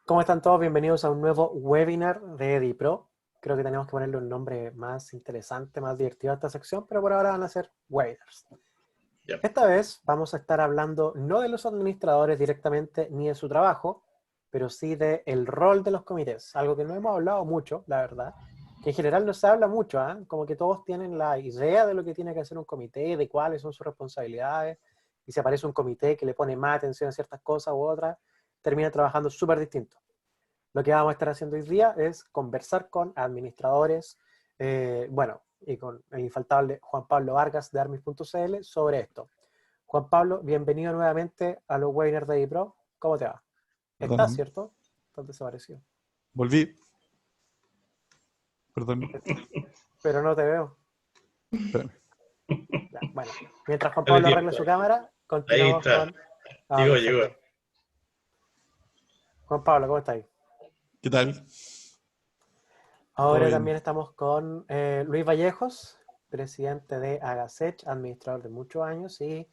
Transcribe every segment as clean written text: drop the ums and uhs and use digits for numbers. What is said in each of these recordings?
¿Cómo están todos? Bienvenidos a un nuevo webinar de EdiPro. Creo que tenemos que ponerle un nombre más interesante, más divertido a esta sección, pero por ahora van a ser webinars. Ya. Esta vez vamos a estar hablando no de los administradores directamente ni de su trabajo, pero sí del rol de los comités, algo que no hemos hablado mucho, la verdad, que en general no se habla mucho, ¿eh? Como que todos tienen la idea de lo que tiene que hacer un comité, de cuáles son sus responsabilidades, y si aparece un comité que le pone más atención a ciertas cosas u otras, termina trabajando súper distinto. Lo que vamos a estar haciendo hoy día es conversar con administradores, y con el infaltable Juan Pablo Vargas de Armis.cl sobre esto. Juan Pablo, bienvenido nuevamente a los webinars de EdiPro. ¿Cómo te va? ¿Estás, Perdón, cierto? ¿Estás desaparecido? volví. Perdón. Pero no te veo. Espérame. Ya, bueno, mientras Juan Dale Pablo arregla tiempo. su cámara, Ahí continuamos está. con... Ah, Llegó. perfecto. Juan Pablo, ¿cómo estás? ¿Qué tal? ¿Todo Ahora bien? también estamos con Luis Vallejos, presidente de Agasech, administrador de muchos años, y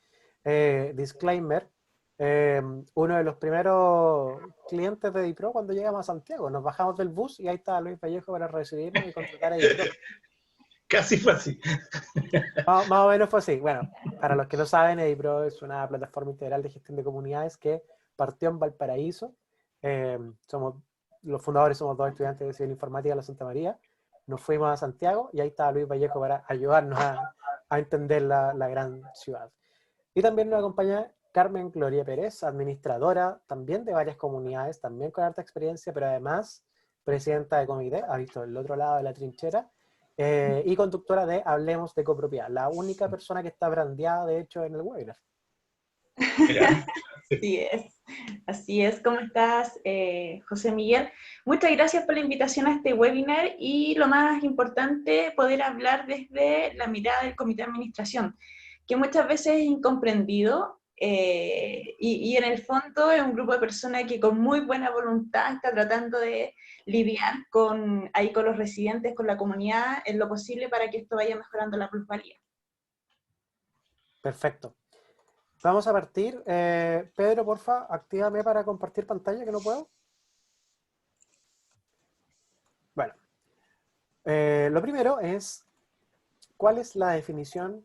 disclaimer, uno de los primeros clientes de EdiPro cuando llegamos a Santiago. Nos bajamos del bus y ahí está Luis Vallejo para recibirnos y contratar a EdiPro. Casi fue así. Más o menos fue así. Bueno, para los que no saben, EdiPro es una plataforma integral de gestión de comunidades que partió en Valparaíso. Eh, somos, los fundadores somos dos estudiantes de Civil Informática de la Santa María. Nos fuimos a Santiago y ahí estaba Luis Vallejo para ayudarnos a entender la gran ciudad. Y también nos acompaña Carmen Gloria Pérez, administradora también de varias comunidades, también con harta experiencia, pero además presidenta de comité, ha visto el otro lado de la trinchera, y conductora de Hablemos de Copropiedad, la única persona que está brandeada, de hecho, en el webinar. Mira. Así es. ¿Cómo estás, José Miguel? Muchas gracias por la invitación a este webinar y lo más importante, poder hablar desde la mirada del comité de administración, que muchas veces es incomprendido y en el fondo es un grupo de personas que con muy buena voluntad está tratando de lidiar con los residentes, con la comunidad, en lo posible para que esto vaya mejorando la plusvalía. Perfecto. Vamos a partir. Pedro, porfa, actívame para compartir pantalla, que no puedo. Bueno, lo primero es, ¿cuál es la definición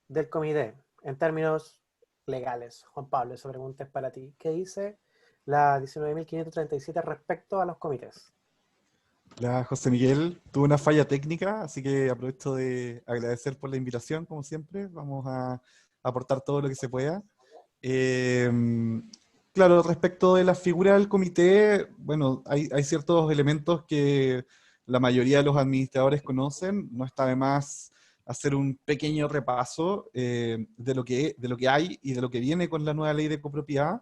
del comité en términos legales? Juan Pablo, esa pregunta es para ti. ¿Qué dice la 19.537 respecto a los comités? Hola, José Miguel. Tuve una falla técnica, así que aprovecho de agradecer por la invitación, como siempre. Vamos a aportar todo lo que se pueda. Eh, claro, respecto de la figura del comité, bueno, hay ciertos elementos que la mayoría de los administradores conocen. No está de más hacer un pequeño repaso de lo que hay y de lo que viene con la nueva ley de copropiedad.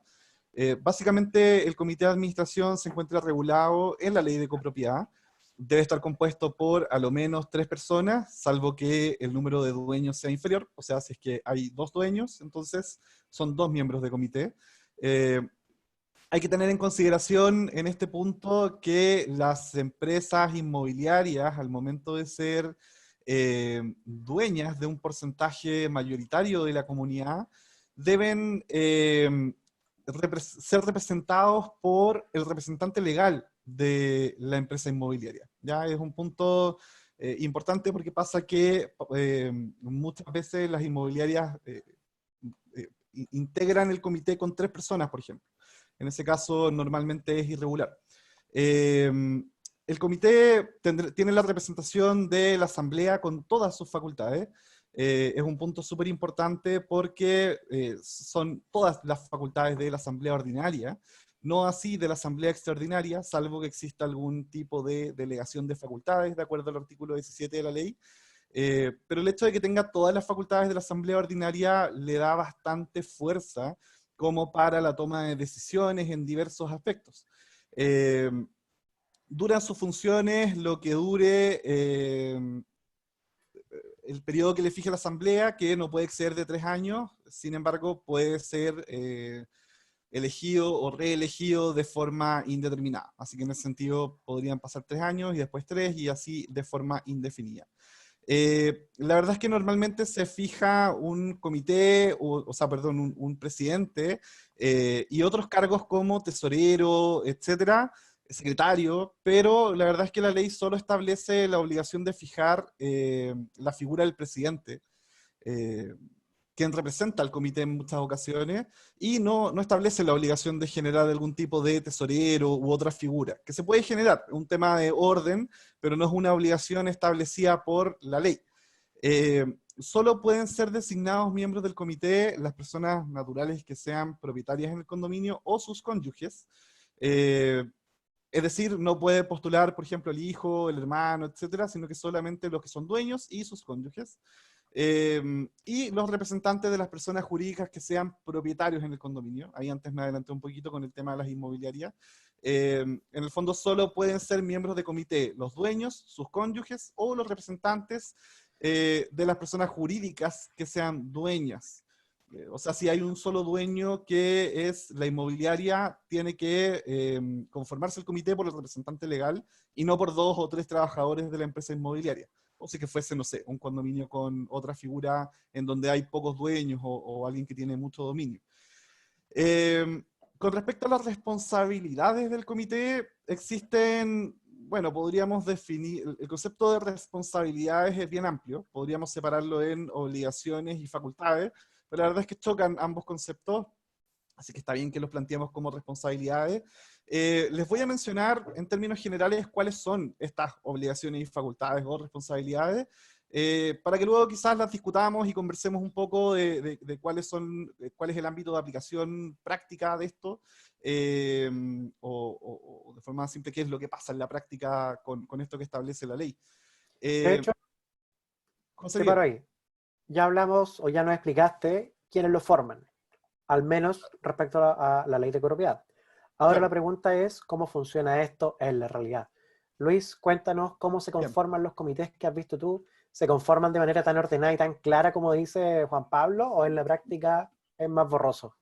Básicamente, el comité de administración se encuentra regulado en la ley de copropiedad. Debe estar compuesto por a lo menos 3 personas, salvo que el número de dueños sea inferior. O sea, si es que hay 2 dueños, entonces son 2 miembros de comité. Hay que tener en consideración en este punto que las empresas inmobiliarias, al momento de ser dueñas de un porcentaje mayoritario de la comunidad, deben ser representados por el representante legal de la empresa inmobiliaria. Ya es un punto importante porque pasa que muchas veces las inmobiliarias integran el comité con 3 personas, por ejemplo. En ese caso, normalmente es irregular. El comité tiene la representación de la asamblea con todas sus facultades. Es un punto súper importante porque son todas las facultades de la asamblea ordinaria, no así de la asamblea extraordinaria, salvo que exista algún tipo de delegación de facultades, de acuerdo al artículo 17 de la ley. Pero el hecho de que tenga todas las facultades de la asamblea ordinaria le da bastante fuerza como para la toma de decisiones en diversos aspectos. Duran sus funciones lo que dure el periodo que le fije la asamblea, que no puede exceder de 3 años, sin embargo puede ser elegido o reelegido de forma indeterminada. Así que en ese sentido podrían pasar 3 años y después 3 y así de forma indefinida. La verdad es que normalmente se fija un comité, un presidente y otros cargos como tesorero, etcétera, secretario, pero la verdad es que la ley solo establece la obligación de fijar la figura del presidente, quien representa al comité en muchas ocasiones, y no establece la obligación de generar algún tipo de tesorero u otra figura, que se puede generar, un tema de orden, pero no es una obligación establecida por la ley. Solo pueden ser designados miembros del comité las personas naturales que sean propietarias en el condominio o sus cónyuges. Es decir, no puede postular, por ejemplo, el hijo, el hermano, etcétera, sino que solamente los que son dueños y sus cónyuges. Y los representantes de las personas jurídicas que sean propietarios en el condominio. Ahí antes me adelanté un poquito con el tema de las inmobiliarias. En el fondo solo pueden ser miembros de comité los dueños, sus cónyuges o los representantes de las personas jurídicas que sean dueñas. O sea, si hay un solo dueño que es la inmobiliaria, tiene que conformarse el comité por el representante legal y no por 2 o 3 trabajadores de la empresa inmobiliaria. O si que fuese, no sé, un condominio con otra figura en donde hay pocos dueños o alguien que tiene mucho dominio. Con respecto a las responsabilidades del comité, existen, bueno, podríamos definir, el concepto de responsabilidades es bien amplio, podríamos separarlo en obligaciones y facultades, pero la verdad es que chocan ambos conceptos, así que está bien que los planteemos como responsabilidades. Les voy a mencionar en términos generales cuáles son estas obligaciones y facultades o responsabilidades, para que luego quizás las discutamos y conversemos un poco de cuál es el ámbito de aplicación práctica de esto, o de forma simple, qué es lo que pasa en la práctica con esto que establece la ley. De hecho, José te paro ahí. Ya hablamos o ya nos explicaste quiénes lo forman, al menos respecto a la ley de copropiedad. Ahora Claro. la pregunta es cómo funciona esto en la realidad. Luis, cuéntanos cómo se conforman los comités que has visto tú. ¿Se conforman de manera tan ordenada y tan clara como dice Juan Pablo, o en la práctica es más borroso?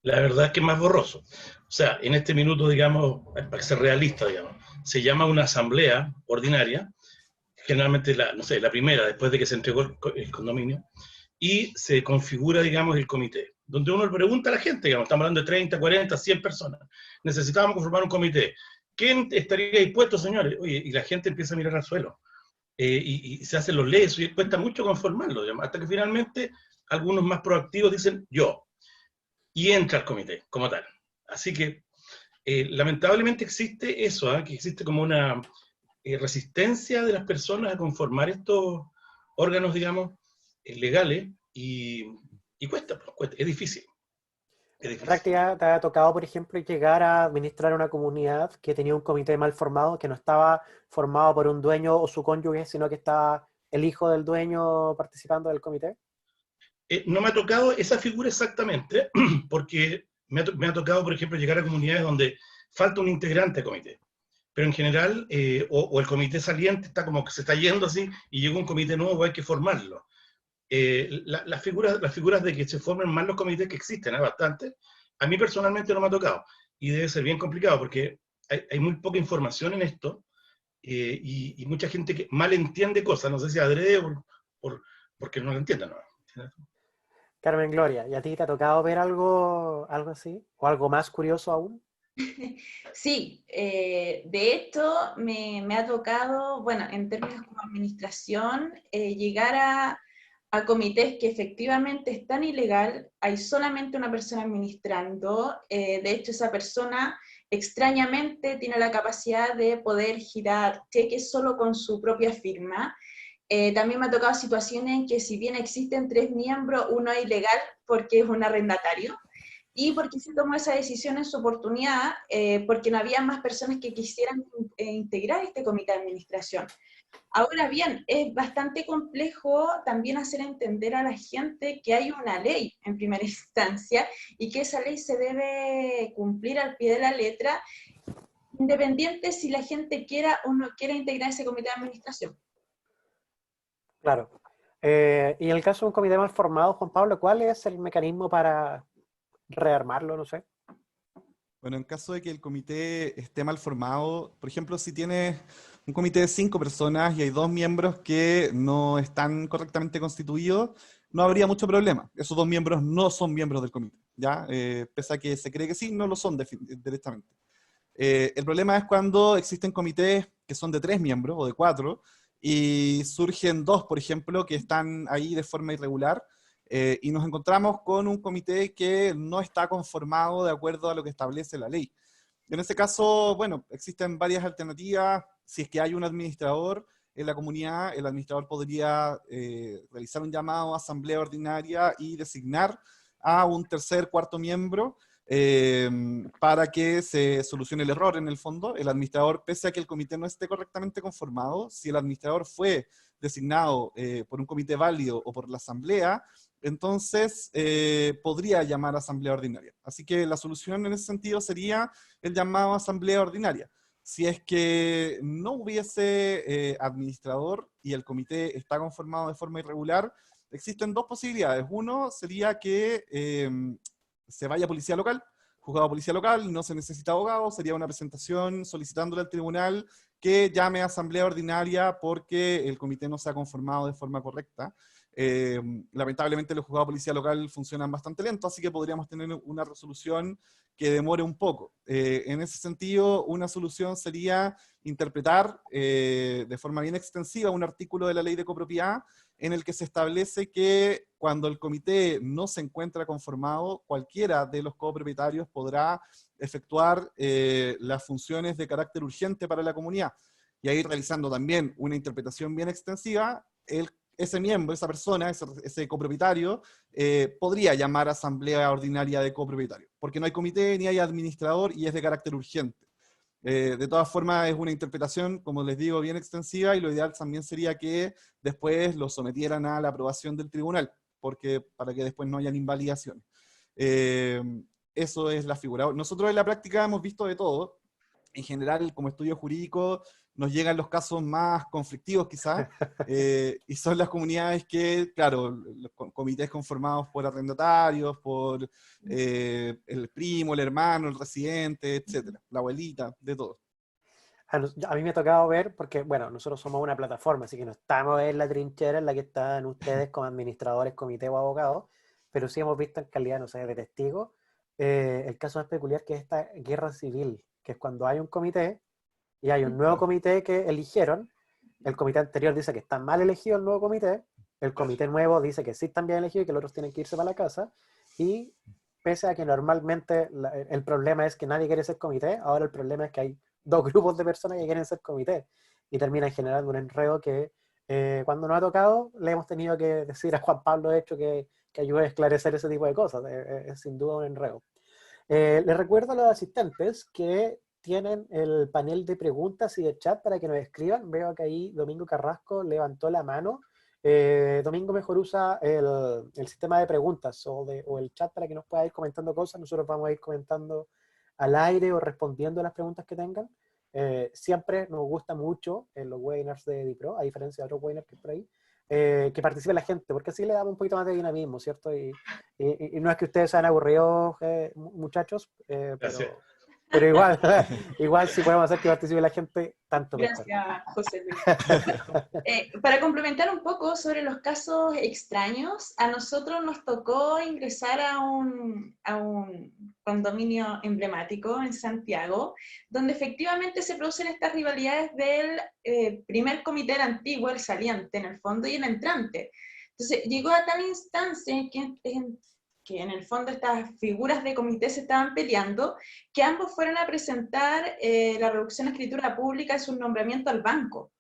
La verdad es que es más borroso. O sea, en este minuto, digamos, para ser realista, digamos, se llama una asamblea ordinaria, generalmente no sé, la primera, después de que se entregó el condominio, y se configura, digamos, el comité, donde uno le pregunta a la gente, digamos, estamos hablando de 30, 40, 100 personas, necesitábamos conformar un comité. ¿Quién estaría dispuesto, señores? Oye, y la gente empieza a mirar al suelo, y se hacen los leyes, y cuesta mucho conformarlo, digamos, hasta que finalmente algunos más proactivos dicen yo, y entra al comité como tal. Así que, lamentablemente existe eso, que existe como una resistencia de las personas a conformar estos órganos, digamos, legales, y cuesta, pues, cuesta, es difícil. ¿En la práctica te ha tocado, por ejemplo, llegar a administrar una comunidad que tenía un comité mal formado, que no estaba formado por un dueño o su cónyuge, sino que estaba el hijo del dueño participando del comité? No me ha tocado esa figura exactamente, porque me ha tocado, por ejemplo, llegar a comunidades donde falta un integrante del comité. Pero en general, o el comité saliente está como que se está yendo así, y llega un comité nuevo, hay que formarlo. Las figuras de que se formen más los comités que existen, bastante, a mí personalmente no me ha tocado. Y debe ser bien complicado, porque hay muy poca información en esto, y mucha gente que mal entiende cosas, no sé si adrede o porque no lo entiendan, ¿no? Carmen Gloria, ¿y a ti te ha tocado ver algo así? ¿O algo más curioso aún? Sí, de hecho me ha tocado, bueno, en términos como administración, llegar a comités que efectivamente están ilegal, hay solamente una persona administrando, de hecho esa persona extrañamente tiene la capacidad de poder girar cheques solo con su propia firma. También me ha tocado situaciones en que si bien existen 3 miembros, uno es ilegal porque es un arrendatario, y porque se tomó esa decisión en su oportunidad, porque no había más personas que quisieran integrar este comité de administración. Ahora bien, es bastante complejo también hacer entender a la gente que hay una ley en primera instancia y que esa ley se debe cumplir al pie de la letra, independiente si la gente quiera o no quiera integrar ese comité de administración. Claro. Y en el caso de un comité mal formado, Juan Pablo, ¿cuál es el mecanismo para rearmarlo? No sé. Bueno, en caso de que el comité esté mal formado, por ejemplo, si tienes un comité de 5 personas y hay 2 miembros que no están correctamente constituidos, no habría mucho problema. Esos 2 miembros no son miembros del comité, ¿ya? Pese a que se cree que sí, no lo son directamente. El problema es cuando existen comités que son de 3 miembros o de 4, y surgen 2, por ejemplo, que están ahí de forma irregular, y nos encontramos con un comité que no está conformado de acuerdo a lo que establece la ley. En este caso, bueno, existen varias alternativas. Si es que hay un administrador en la comunidad, el administrador podría realizar un llamado a asamblea ordinaria y designar a un tercer, cuarto miembro para que se solucione el error en el fondo. El administrador, pese a que el comité no esté correctamente conformado, si el administrador fue designado por un comité válido o por la asamblea, entonces podría llamar a asamblea ordinaria. Así que la solución en ese sentido sería el llamado a asamblea ordinaria. Si es que no hubiese administrador y el comité está conformado de forma irregular, existen 2 posibilidades. Uno sería que se vaya a policía local, juzgado de policía local, no se necesita abogado, sería una presentación solicitándole al tribunal que llame a asamblea ordinaria porque el comité no se ha conformado de forma correcta. Lamentablemente los juzgados de policía local funcionan bastante lento, así que podríamos tener una resolución que demore un poco. En ese sentido, una solución sería interpretar de forma bien extensiva un artículo de la ley de copropiedad en el que se establece que cuando el comité no se encuentra conformado, cualquiera de los copropietarios podrá efectuar las funciones de carácter urgente para la comunidad. Y ahí, realizando también una interpretación bien extensiva, ese miembro, esa persona, ese copropietario, podría llamar a asamblea ordinaria de copropietarios, porque no hay comité ni hay administrador y es de carácter urgente. De todas formas, es una interpretación, como les digo, bien extensiva, y lo ideal también sería que después lo sometieran a la aprobación del tribunal, para que después no hayan invalidaciones. Eso es la figura. Nosotros en la práctica hemos visto de todo. En general, como estudio jurídico, nos llegan los casos más conflictivos quizás, y son las comunidades que, claro, los comités conformados por arrendatarios, por el primo, el hermano, el residente, etcétera, la abuelita, de todo. A mí me ha tocado ver, porque, bueno, nosotros somos una plataforma, así que no estamos en la trinchera en la que están ustedes como administradores, comité o abogados, pero sí hemos visto en calidad, no sé, de testigo, el caso más peculiar que es esta guerra civil, que es cuando hay un comité y hay un nuevo comité que eligieron, el comité anterior dice que está mal elegido el nuevo comité, el comité nuevo dice que sí están bien elegidos y que los otros tienen que irse para la casa, y pese a que normalmente el problema es que nadie quiere ser comité, ahora el problema es que hay 2 grupos de personas que quieren ser comité, y terminan generando un enredo que cuando nos ha tocado le hemos tenido que decir a Juan Pablo, de hecho, que ayude a esclarecer ese tipo de cosas. Es sin duda un enredo. Les recuerdo a los asistentes que tienen el panel de preguntas y de chat para que nos escriban. Veo que ahí Domingo Carrasco levantó la mano. Domingo mejor usa el sistema de preguntas o el chat para que nos pueda ir comentando cosas. Nosotros vamos a ir comentando al aire o respondiendo a las preguntas que tengan. Siempre nos gusta mucho en los webinars de DiPro, a diferencia de otros webinars que hay por ahí, que participe la gente, porque así le damos un poquito más de dinamismo, ¿cierto? Y no es que ustedes sean aburridos, muchachos, pero igual si podemos hacer que participe la gente, tanto mejor. Gracias, José Luis. Para complementar un poco sobre los casos extraños, a nosotros nos tocó ingresar a un condominio emblemático en Santiago, donde efectivamente se producen estas rivalidades del primer comité, el antiguo, el saliente en el fondo, y el entrante. Entonces llegó a tal instancia que en el fondo estas figuras de comité se estaban peleando, que ambos fueron a presentar la reducción de escritura pública de su nombramiento al banco.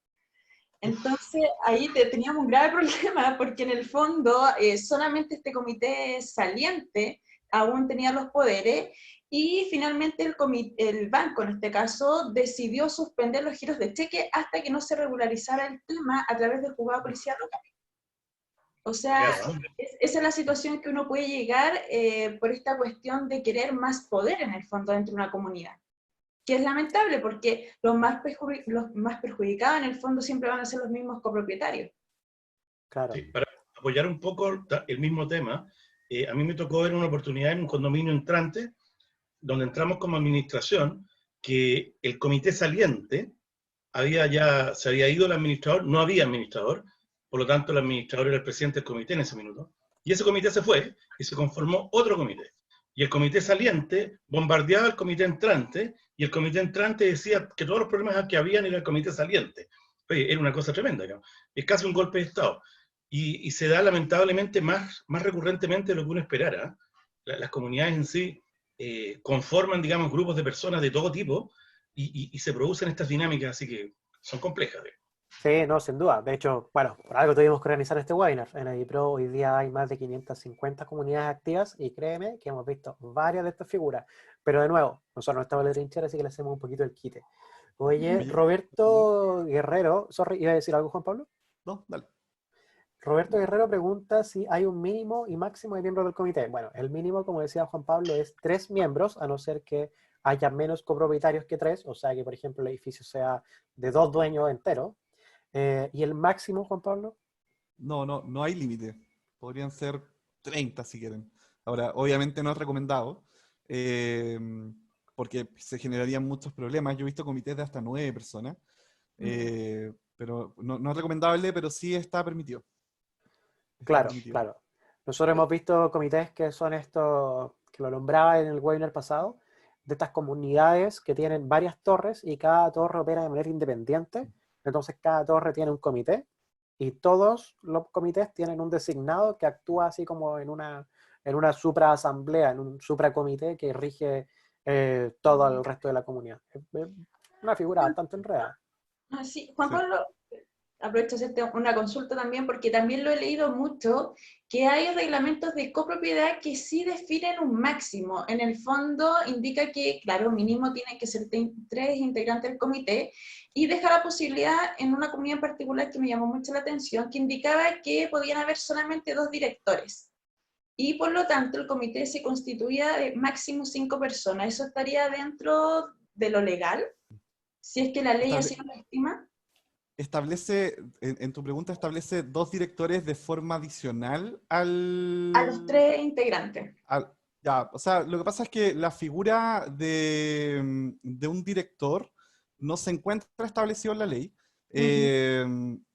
Entonces ahí teníamos un grave problema, porque en el fondo solamente este comité saliente aún tenía los poderes, y finalmente el banco, en este caso, decidió suspender los giros de cheque hasta que no se regularizara el tema a través del juzgado de policía local. O sea, esa es la situación que uno puede llegar por esta cuestión de querer más poder en el fondo dentro de una comunidad. Que es lamentable, porque los más perjudicados en el fondo siempre van a ser los mismos copropietarios. Claro. Sí, para apoyar un poco el mismo tema, a mí me tocó ver una oportunidad en un condominio entrante, donde entramos como administración, que el comité saliente se había ido el administrador, no había administrador. Por lo tanto, el administrador era el presidente del comité en ese minuto. Y ese comité se fue y se conformó otro comité. Y el comité saliente bombardeaba al comité entrante y el comité entrante decía que todos los problemas que habían era el comité saliente. Oye, era una cosa tremenda, digamos. Es casi un golpe de Estado. Y se da lamentablemente más recurrentemente de lo que uno esperara. Las comunidades en sí conforman, digamos, grupos de personas de todo tipo y se producen estas dinámicas, así que son complejas. Sí, no, sin duda. De hecho, bueno, por algo tuvimos que organizar este webinar. En AIPRO hoy día hay más de 550 comunidades activas y créeme que hemos visto varias de estas figuras. Pero de nuevo, nosotros no estamos en la trinchera, así que le hacemos un poquito el quite. Oye, Oye, Roberto Guerrero, sorry, ¿iba a decir algo, Juan Pablo? no, dale. Roberto Guerrero pregunta si hay un mínimo y máximo de miembros del comité. Bueno, el mínimo, como decía Juan Pablo, es 3 miembros, a no ser que haya menos copropietarios que 3, o sea que, por ejemplo, el edificio sea de 2 dueños enteros. ¿Y el máximo, Juan Pablo? No hay límite. Podrían ser 30 si quieren. Ahora, obviamente no es recomendado, eh, porque se generarían muchos problemas. Yo he visto comités de hasta 9 personas, pero no es recomendable, pero sí está permitido. Está Claro, permitido. claro. Nosotros hemos visto comités que son estos, que lo nombraba en el webinar pasado, de estas comunidades que tienen varias torres y cada torre opera de manera independiente. Entonces cada torre tiene un comité y todos los comités tienen un designado que actúa así como en una supra-asamblea, en un supracomité que rige todo el resto de la comunidad. Es una figura bastante enredada. Ah, sí, Juan Sí. Pablo, aprovecho de hacerte una consulta también, porque también lo he leído mucho, que hay reglamentos de copropiedad que sí definen un máximo. En el fondo indica que, claro, mínimo tienen que ser 3 integrantes del comité, y deja la posibilidad en una comunidad en particular que me llamó mucho la atención, que indicaba que podían haber solamente 2 directores. Y por lo tanto el comité se constituía de máximo 5 personas. ¿Eso estaría dentro de lo legal? Si es que la ley así lo estima. Establece, en tu pregunta, establece 2 directores de forma adicional A los 3 integrantes. Ya, o sea, lo que pasa es que la figura de un director no se encuentra establecido en la ley,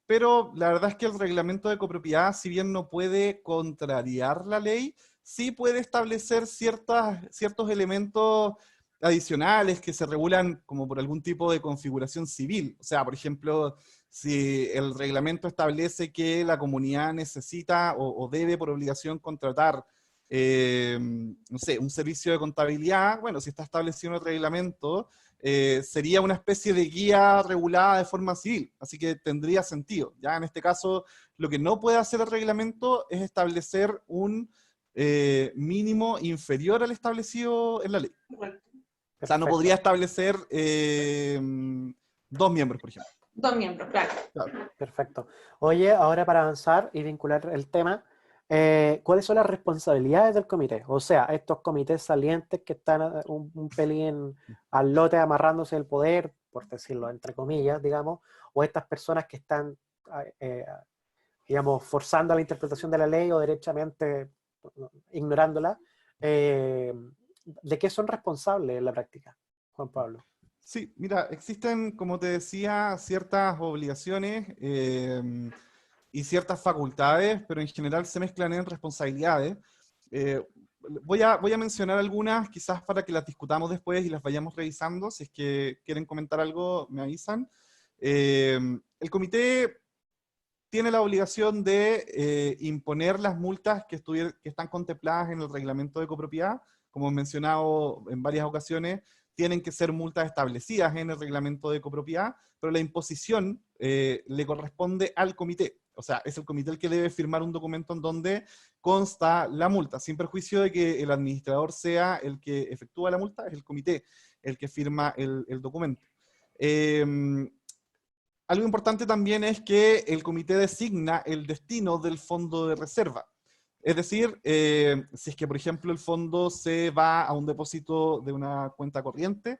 pero la verdad es que el reglamento de copropiedad, si bien no puede contrariar la ley, sí puede establecer ciertos elementos adicionales que se regulan como por algún tipo de configuración civil. O sea, por ejemplo, si el reglamento establece que la comunidad necesita o debe por obligación contratar no sé, un servicio de contabilidad, bueno, si está establecido en el reglamento, sería una especie de guía regulada de forma civil, así que tendría sentido. Ya en este caso, lo que no puede hacer el reglamento es establecer un mínimo inferior al establecido en la ley. O sea, no podría establecer 2 miembros, por ejemplo. 2 miembros, claro. Perfecto. Oye, ahora para avanzar y vincular el tema, ¿cuáles son las responsabilidades del comité? O sea, estos comités salientes que están un pelín al lote amarrándose el poder, por decirlo entre comillas, digamos, o estas personas que están, digamos, forzando la interpretación de la ley o derechamente ignorándola, ¿de qué son responsables en la práctica, Juan Pablo? Sí, mira, existen, como te decía, ciertas obligaciones y ciertas facultades, pero en general se mezclan en responsabilidades. Voy a mencionar algunas, quizás para que las discutamos después y las vayamos revisando. Si es que quieren comentar algo, me avisan. El comité tiene la obligación de imponer las multas que están contempladas en el reglamento de copropiedad. Como he mencionado en varias ocasiones, tienen que ser multas establecidas en el reglamento de copropiedad, pero la imposición le corresponde al comité. O sea, es el comité el que debe firmar un documento en donde consta la multa, sin perjuicio de que el administrador sea el que efectúa la multa, es el comité el que firma el documento. Algo importante también es que el comité designa el destino del fondo de reserva. Es decir, si es que, por ejemplo, el fondo se va a un depósito de una cuenta corriente,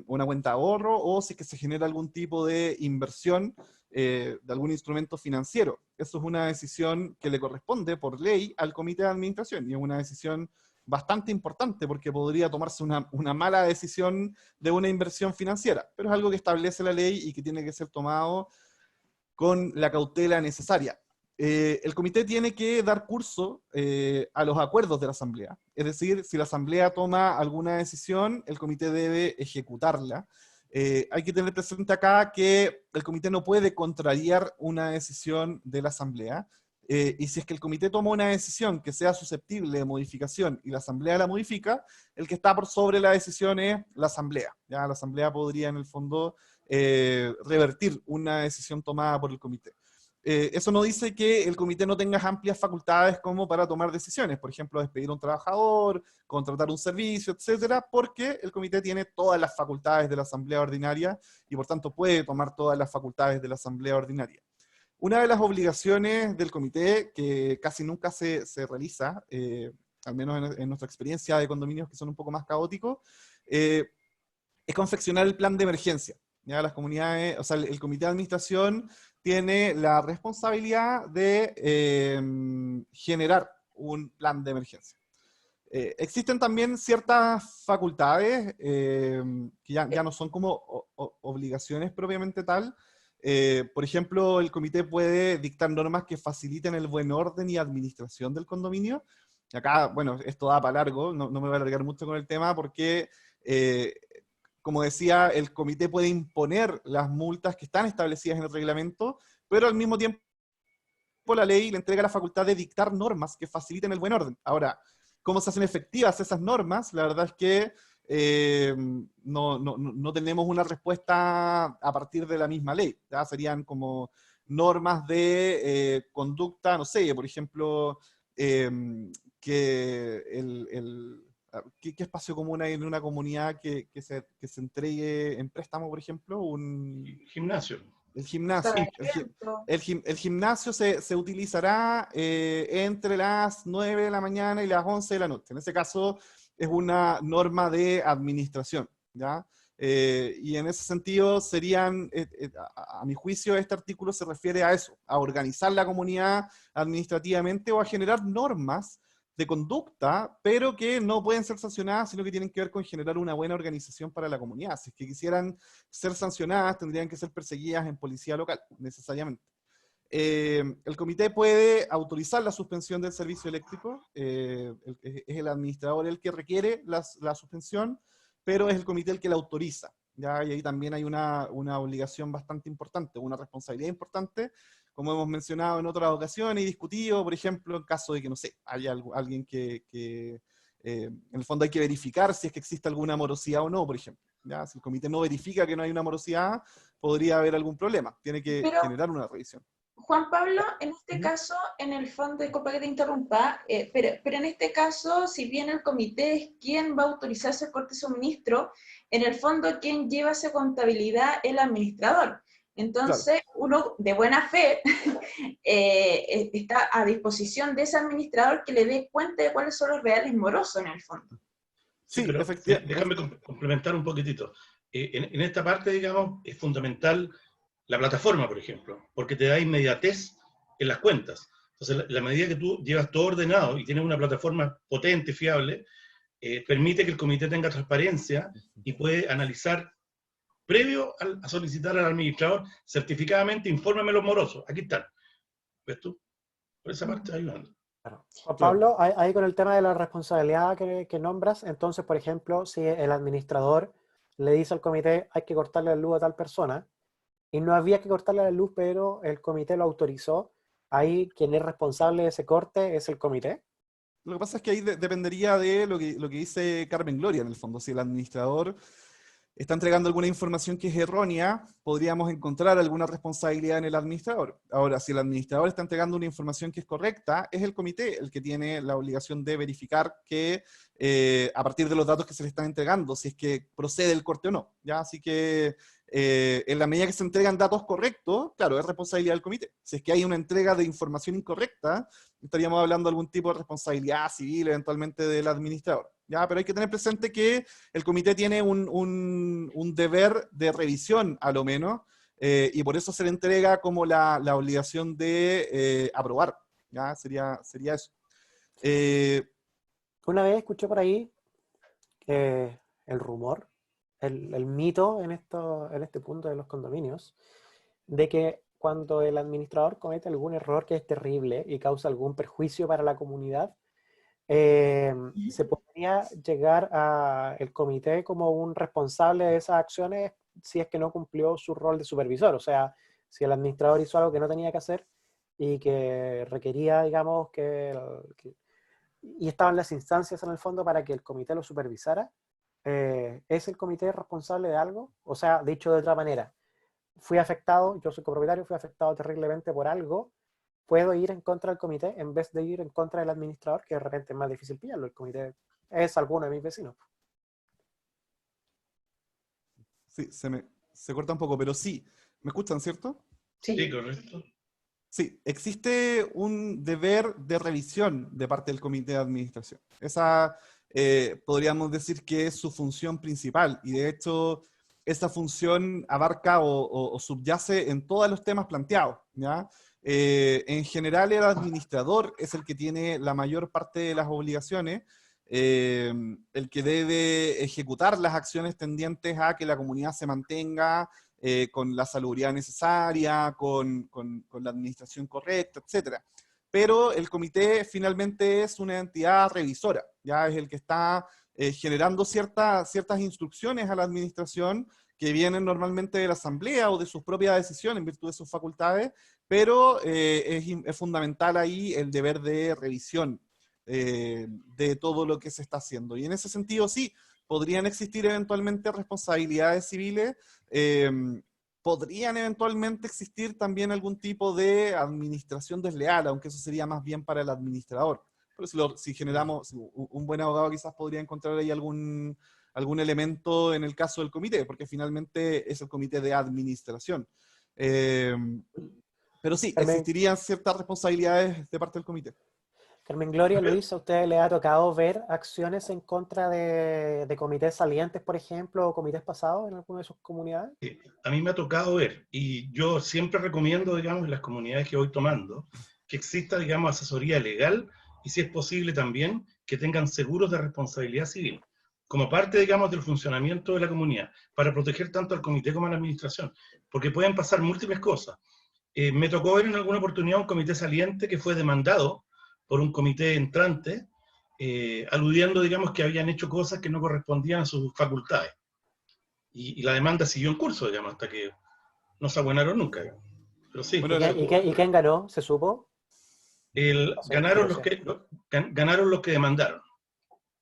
una cuenta de ahorro, o si es que se genera algún tipo de inversión de algún instrumento financiero. Eso es una decisión que le corresponde por ley al comité de administración, y es una decisión bastante importante porque podría tomarse una mala decisión de una inversión financiera, pero es algo que establece la ley y que tiene que ser tomado con la cautela necesaria. el comité tiene que dar curso a los acuerdos de la asamblea. Es decir, si la asamblea toma alguna decisión, el comité debe ejecutarla. Hay que tener presente acá que el comité no puede contrariar una decisión de la asamblea. Y si es que el comité toma una decisión que sea susceptible de modificación y la asamblea la modifica, el que está por sobre la decisión es la asamblea. ¿Ya? La asamblea podría en el fondo revertir una decisión tomada por el comité. Eso no dice que el comité no tenga amplias facultades como para tomar decisiones, por ejemplo, despedir a un trabajador, contratar un servicio, etcétera, porque el comité tiene todas las facultades de la asamblea ordinaria y por tanto puede tomar todas las facultades de la asamblea ordinaria. Una de las obligaciones del comité, que casi nunca se realiza, al menos en nuestra experiencia de condominios que son un poco más caóticos, es confeccionar el plan de emergencia. ¿Ya? Las comunidades, o sea, el comité de administración tiene la responsabilidad de generar un plan de emergencia. Existen también ciertas facultades que ya no son como obligaciones propiamente tal. Por ejemplo, el comité puede dictar normas que faciliten el buen orden y administración del condominio. Acá, bueno, esto da para largo, no me voy a alargar mucho con el tema porque, como decía, el comité puede imponer las multas que están establecidas en el reglamento, pero al mismo tiempo la ley le entrega la facultad de dictar normas que faciliten el buen orden. Ahora, ¿cómo se hacen efectivas esas normas? La verdad es que no tenemos una respuesta a partir de la misma ley. ¿Ya? Serían como normas de conducta, no sé, por ejemplo, que ¿qué espacio común hay en una comunidad que se entregue en préstamo, por ejemplo? Un gimnasio. El gimnasio. El gimnasio se utilizará entre las 9 de la mañana y las 11 de la noche. En ese caso es una norma de administración, ¿ya? Y en ese sentido serían, a mi juicio, este artículo se refiere a eso, a organizar la comunidad administrativamente o a generar normas de conducta, pero que no pueden ser sancionadas, sino que tienen que ver con generar una buena organización para la comunidad. Si es que quisieran ser sancionadas, tendrían que ser perseguidas en policía local, necesariamente. El comité puede autorizar la suspensión del servicio eléctrico, es el administrador el que requiere la suspensión, pero es el comité el que la autoriza, ¿ya? Y ahí también hay una obligación bastante importante, una responsabilidad importante, como hemos mencionado en otras ocasiones y discutido, por ejemplo, en caso de que, no sé, haya alguien que en el fondo hay que verificar si es que existe alguna morosidad o no, por ejemplo. ¿Ya? Si el comité no verifica que no hay una morosidad, podría haber algún problema. Tiene que generar una revisión. Juan Pablo, en este caso, en el fondo, disculpa que te interrumpa, pero en este caso, si bien el comité es quien va a autorizar ese corte de suministro, en el fondo quien lleva esa contabilidad es el administrador. Entonces, claro, uno de buena fe está a disposición de ese administrador que le dé cuenta de cuáles son los reales morosos en el fondo. Sí, pero déjame complementar un poquitito. En esta parte, digamos, es fundamental la plataforma, por ejemplo, porque te da inmediatez en las cuentas. Entonces, la medida que tú llevas todo ordenado y tienes una plataforma potente, fiable, permite que el comité tenga transparencia y puede analizar, previo a solicitar al administrador, certificadamente, infórmame los morosos. Aquí están. ¿Ves tú? Por esa parte ayudando. Claro. Juan Pablo, ahí con el tema de la responsabilidad que nombras, entonces, por ejemplo, si el administrador le dice al comité hay que cortarle la luz a tal persona, y no había que cortarle la luz, pero el comité lo autorizó, ahí quien es responsable de ese corte es el comité. Lo que pasa es que ahí dependería de lo que dice Carmen Gloria, en el fondo. Si el administrador está entregando alguna información que es errónea, podríamos encontrar alguna responsabilidad en el administrador. Ahora, si el administrador está entregando una información que es correcta, es el comité el que tiene la obligación de verificar que, a partir de los datos que se le están entregando, si es que procede el corte o no. ¿Ya? Así que, en la medida que se entregan datos correctos, claro, es responsabilidad del comité. Si es que hay una entrega de información incorrecta, estaríamos hablando de algún tipo de responsabilidad civil, eventualmente del administrador. ¿Ya? Pero hay que tener presente que el comité tiene un deber de revisión, a lo menos, y por eso se le entrega como la obligación de aprobar. ¿Ya? Sería eso. Una vez escuché por ahí el rumor, el mito en este punto de los condominios, de que cuando el administrador comete algún error que es terrible y causa algún perjuicio para la comunidad, se podría llegar al comité como un responsable de esas acciones si es que no cumplió su rol de supervisor. O sea, si el administrador hizo algo que no tenía que hacer y que requería, digamos, y estaban las instancias en el fondo para que el comité lo supervisara, ¿es el comité responsable de algo? O sea, dicho de otra manera, fui afectado, yo soy copropietario, fui afectado terriblemente por algo, puedo ir en contra del comité en vez de ir en contra del administrador, que de repente es más difícil pillarlo. El comité es alguno de mis vecinos. Sí, se corta un poco, pero sí. ¿Me escuchan, cierto? Sí, correcto. Sí, existe un deber de revisión de parte del comité de administración. Esa podríamos decir que es su función principal, y de hecho esa función abarca o subyace en todos los temas planteados, ¿ya? En general el administrador es el que tiene la mayor parte de las obligaciones, el que debe ejecutar las acciones tendientes a que la comunidad se mantenga con la salubridad necesaria, con la administración correcta, etc. Pero el comité finalmente es una entidad revisora, ya es el que está generando ciertas instrucciones a la administración que vienen normalmente de la asamblea o de sus propias decisiones en virtud de sus facultades, pero es fundamental ahí el deber de revisión de todo lo que se está haciendo. Y en ese sentido sí, podrían existir eventualmente responsabilidades civiles, podrían eventualmente existir también algún tipo de administración desleal, aunque eso sería más bien para el administrador. Pero si generamos, un buen abogado quizás podría encontrar ahí algún elemento en el caso del comité, porque finalmente es el comité de administración. Pero sí, existirían ciertas responsabilidades de parte del comité. Carmen Gloria, Luis, ¿a usted le ha tocado ver acciones en contra de comités salientes, por ejemplo, o comités pasados en alguna de sus comunidades? Sí, a mí me ha tocado ver, y yo siempre recomiendo, digamos, en las comunidades que voy tomando, que exista, digamos, asesoría legal, y si es posible también, que tengan seguros de responsabilidad civil, como parte, digamos, del funcionamiento de la comunidad, para proteger tanto al comité como a la administración, porque pueden pasar múltiples cosas. Me tocó ver en alguna oportunidad un comité saliente que fue demandado por un comité entrante, aludiendo, digamos, que habían hecho cosas que no correspondían a sus facultades. Y la demanda siguió en curso, digamos, hasta que no se abuenaron nunca. Digamos. Pero sí. Bueno, ¿Y quién ganó? ¿Se supo? Ganaron los que demandaron.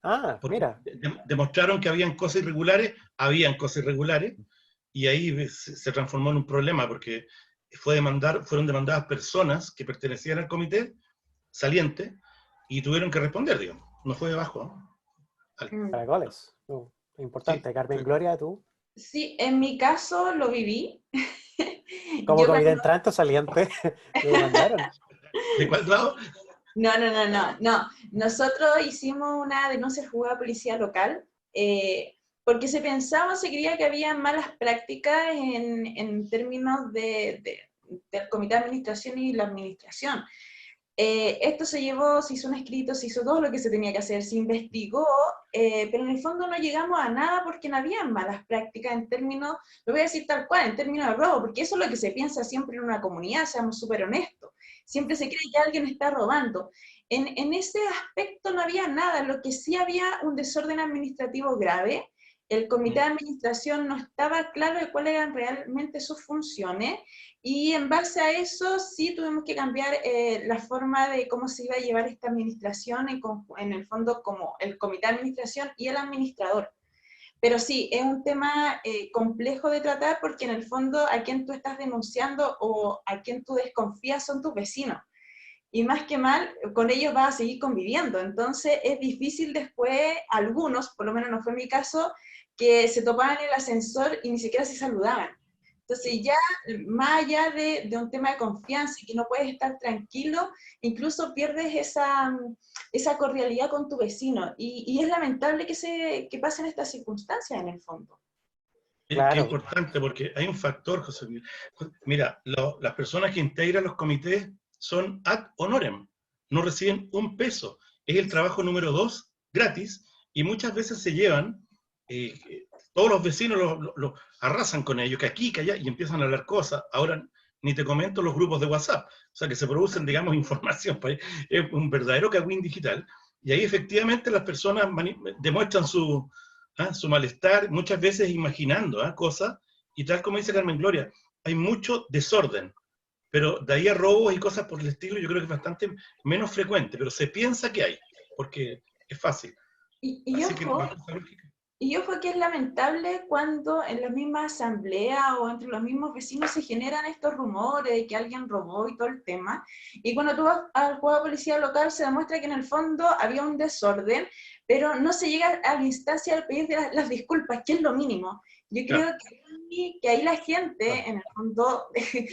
Ah, Porque mira. demostraron que habían cosas irregulares, y ahí se transformó en un problema, porque fueron demandadas personas que pertenecían al comité saliente, y tuvieron que responder, digamos. No fue debajo, ¿no? Caracoles. Importante. Sí, Carmen Gloria, ¿tú? Sí, en mi caso lo viví. ¿Cómo comité entrante o saliente? ¿Me demandaron? ¿De cuál lado? No. Nosotros hicimos una denuncia al juzgado de policía local, porque se creía que había malas prácticas en términos del comité de administración y la administración. Esto se hizo un escrito, se hizo todo lo que se tenía que hacer, se investigó, pero en el fondo no llegamos a nada porque no había malas prácticas en términos, lo voy a decir tal cual, en términos de robo, porque eso es lo que se piensa siempre en una comunidad, seamos súper honestos. Siempre se cree que alguien está robando. En ese aspecto no había nada, lo que sí había un desorden administrativo grave. El comité de administración no estaba claro de cuáles eran realmente sus funciones, y en base a eso sí tuvimos que cambiar la forma de cómo se iba a llevar esta administración, en el fondo como el comité de administración y el administrador. Pero sí, es un tema complejo de tratar, porque en el fondo a quien tú estás denunciando o a quien tú desconfías son tus vecinos. Y más que mal, con ellos vas a seguir conviviendo. Entonces es difícil después, algunos, por lo menos no fue mi caso, que se topaban en el ascensor y ni siquiera se saludaban. Entonces ya, más allá de un tema de confianza y que no puedes estar tranquilo, incluso pierdes esa cordialidad con tu vecino. Y es lamentable que pasen estas circunstancias en el fondo. Claro. Es importante porque hay un factor, José Miguel. Mira, las personas que integran los comités son ad honorem, no reciben un peso. Es el trabajo número 2, gratis, y muchas veces se llevan, todos los vecinos los arrasan con ellos, que aquí, que allá, y empiezan a hablar cosas. Ahora, ni te comento los grupos de WhatsApp, o sea, que se producen, digamos, información, es un verdadero cagüín digital, y ahí efectivamente las personas demuestran su malestar, muchas veces imaginando cosas, y tal como dice Carmen Gloria, hay mucho desorden, pero de ahí a robos y cosas por el estilo yo creo que es bastante menos frecuente, pero se piensa que hay, porque es fácil. Y Así que ojo, bajo esa lógica. Y ojo que es lamentable cuando en la misma asamblea o entre los mismos vecinos se generan estos rumores de que alguien robó y todo el tema. Y cuando tú vas al juego de policía local se demuestra que en el fondo había un desorden, pero no se llega a la instancia de pedir las disculpas, que es lo mínimo. Yo creo que ahí la gente, en el fondo,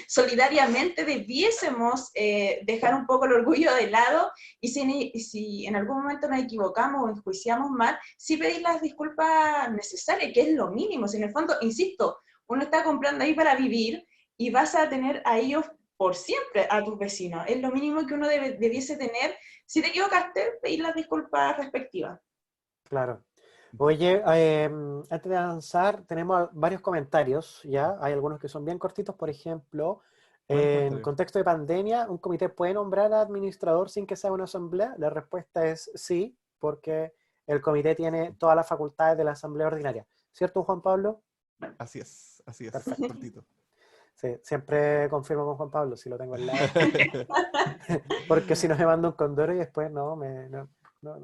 solidariamente debiésemos dejar un poco el orgullo de lado y si en algún momento nos equivocamos o enjuiciamos mal, sí pedir las disculpas necesarias, que es lo mínimo. Si en el fondo, insisto, uno está comprando ahí para vivir y vas a tener a ellos por siempre, a tus vecinos. Es lo mínimo que uno debiese tener. Si te equivocaste, pedir las disculpas respectivas. Claro. Oye, antes de avanzar, tenemos varios comentarios, ¿ya? Hay algunos que son bien cortitos, por ejemplo, en contexto de pandemia, ¿un comité puede nombrar a administrador sin que sea una asamblea? La respuesta es sí, porque el comité tiene todas las facultades de la asamblea ordinaria. ¿Cierto, Juan Pablo? Así es, Perfecto. cortito. Sí, siempre confirmo con Juan Pablo, si lo tengo al lado. Porque si no me manda un condoro y después no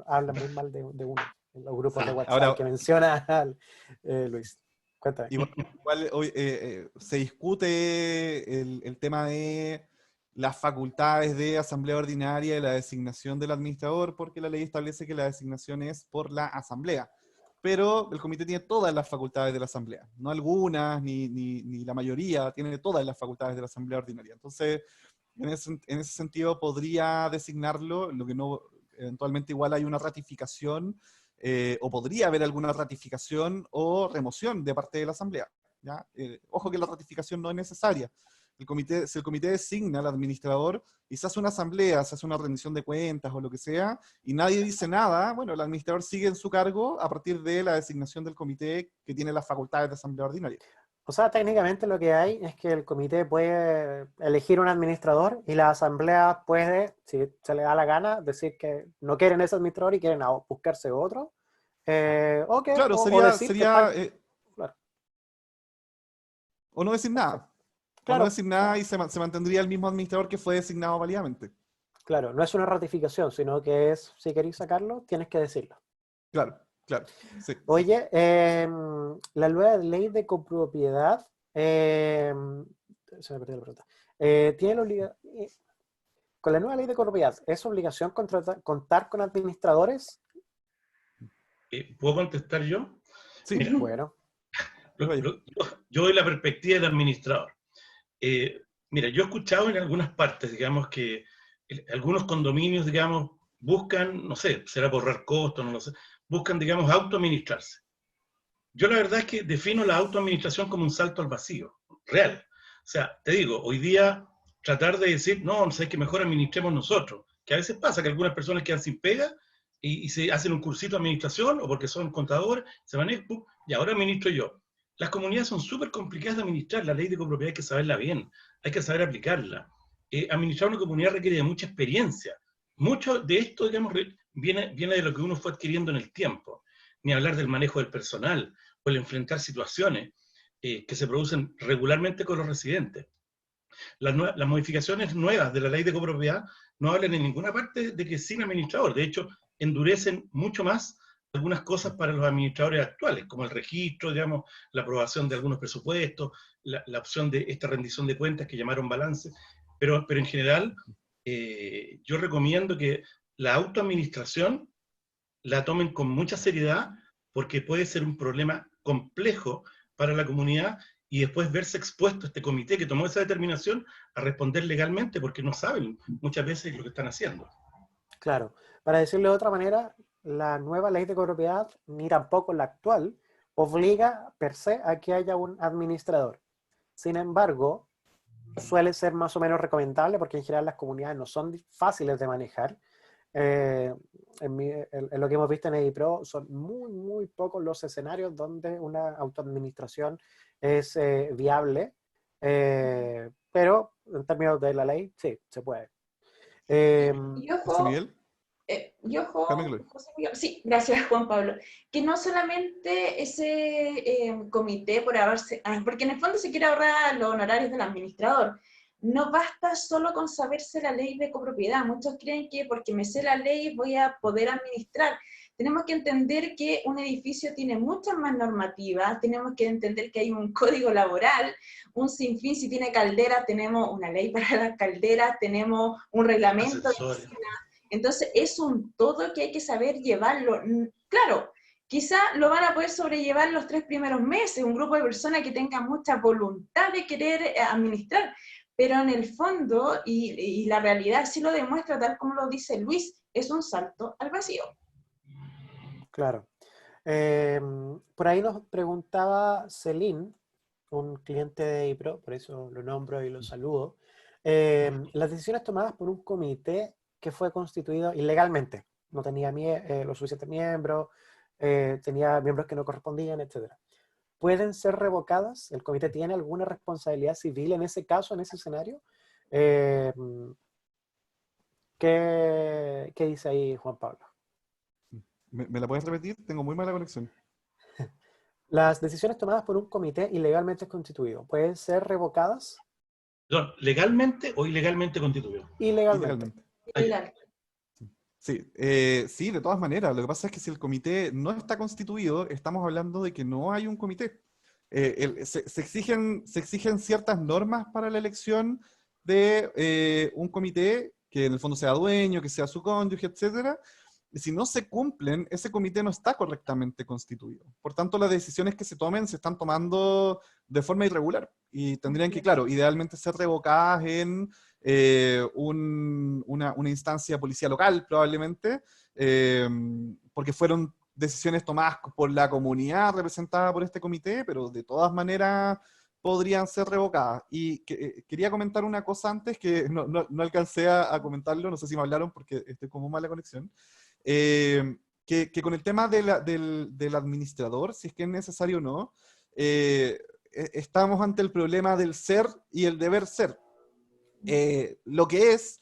habla muy mal de uno. En los grupos de WhatsApp Ahora, que menciona Luis. Cuéntame. Igual hoy, se discute el tema de las facultades de asamblea ordinaria y la designación del administrador, porque la ley establece que la designación es por la asamblea. Pero el comité tiene todas las facultades de la asamblea, no algunas, ni la mayoría, tiene todas las facultades de la asamblea ordinaria. Entonces, en ese sentido podría designarlo, lo que no, eventualmente igual hay una ratificación, o podría haber alguna ratificación o remoción de parte de la asamblea. ¿Ya? Ojo que la ratificación no es necesaria. Si el comité designa al administrador y se hace una asamblea, se hace una rendición de cuentas o lo que sea, y nadie dice nada, bueno, el administrador sigue en su cargo a partir de la designación del comité que tiene las facultades de asamblea ordinaria. O sea, técnicamente lo que hay es que el comité puede elegir un administrador y la asamblea puede, si se le da la gana, decir que no quieren ese administrador y quieren buscarse otro. Claro, o decir que están... Claro. O no decir nada. Claro. O no decir nada y se mantendría el mismo administrador que fue designado válidamente. Claro, no es una ratificación, sino que es, si queréis sacarlo, tienes que decirlo. Claro. Sí. Oye, la nueva ley de copropiedad, se me perdió la pregunta. Tiene la obligación, con la nueva ley de copropiedad, ¿es obligación contar con administradores? ¿Puedo contestar yo? Sí. Mira, Bueno. Yo doy la perspectiva del administrador. Mira, yo he escuchado en algunas partes, digamos, que algunos condominios, digamos, buscan, no sé, será por ahorrar costos, no lo sé, buscan, digamos, autoadministrarse. Yo la verdad es que defino la autoadministración como un salto al vacío, real. O sea, te digo, hoy día tratar de decir, no sé, que mejor administremos nosotros, que a veces pasa que algunas personas quedan sin pega y se hacen un cursito de administración o porque son contadores, se van y ahora administro yo. Las comunidades son súper complicadas de administrar, la ley de copropiedad hay que saberla bien, hay que saber aplicarla. Administrar una comunidad requiere de mucha experiencia. Mucho de esto, digamos, viene de lo que uno fue adquiriendo en el tiempo. Ni hablar del manejo del personal o el enfrentar situaciones que se producen regularmente con los residentes. Las modificaciones nuevas de la ley de copropiedad no hablan en ninguna parte de que sin administrador. De hecho, endurecen mucho más algunas cosas para los administradores actuales, como el registro, digamos, la aprobación de algunos presupuestos, la opción de esta rendición de cuentas que llamaron balance. Pero en general, yo recomiendo que la autoadministración la tomen con mucha seriedad porque puede ser un problema complejo para la comunidad y después verse expuesto a este comité que tomó esa determinación a responder legalmente porque no saben muchas veces lo que están haciendo. Claro. Para decirlo de otra manera, la nueva ley de copropiedad, ni tampoco la actual, obliga per se a que haya un administrador. Sin embargo, suele ser más o menos recomendable porque en general las comunidades no son fáciles de manejar. En lo que hemos visto en EDIPRO son muy pocos los escenarios donde una autoadministración es viable, pero en términos de la ley, sí, se puede. Y José ojo, Miguel, Carmen Gloria. José Miguel, sí, gracias Juan Pablo, que no solamente ese comité por ahorrarse, porque en el fondo se quiere ahorrar los honorarios del administrador, no basta solo con saberse la ley de copropiedad, muchos creen que porque me sé la ley voy a poder administrar. Tenemos que entender que un edificio tiene muchas más normativas, tenemos que entender que hay un código laboral, un sinfín, si tiene calderas, tenemos una ley para las calderas, tenemos un reglamento de Ascensores. piscina. Entonces es un todo que hay que saber llevarlo. Claro, quizá lo van a poder sobrellevar los 3 primeros meses, un grupo de personas que tengan mucha voluntad de querer administrar, pero en el fondo, y la realidad sí lo demuestra, tal como lo dice Luis, es un salto al vacío. Claro. Por ahí nos preguntaba Celine, un cliente de IPRO, por eso lo nombro y lo saludo, las decisiones tomadas por un comité que fue constituido ilegalmente, no tenía los suficientes miembros, tenía miembros que no correspondían, etc. ¿Pueden ser revocadas? ¿El comité tiene alguna responsabilidad civil en ese caso, en ese escenario? ¿Qué dice ahí Juan Pablo? ¿Me la puedes repetir? Tengo muy mala conexión. Las decisiones tomadas por un comité ilegalmente constituido, ¿pueden ser revocadas? Perdón, ¿legalmente o ilegalmente constituido? Ilegalmente. Ilegal. Sí, sí, de todas maneras. Lo que pasa es que si el comité no está constituido, estamos hablando de que no hay un comité. Se exigen ciertas normas para la elección de un comité que en el fondo sea dueño, que sea su cónyuge, etcétera. Y si no se cumplen, ese comité no está correctamente constituido. Por tanto, las decisiones que se tomen se están tomando de forma irregular y tendrían que, claro, idealmente ser revocadas en una instancia policial local, probablemente, porque fueron decisiones tomadas por la comunidad representada por este comité, pero de todas maneras podrían ser revocadas. Y quería comentar una cosa antes que no alcancé a comentarlo, no sé si me hablaron porque estoy como mala conexión. Que con el tema del administrador, si es que es necesario o no, estamos ante el problema del ser y el deber ser. Lo que es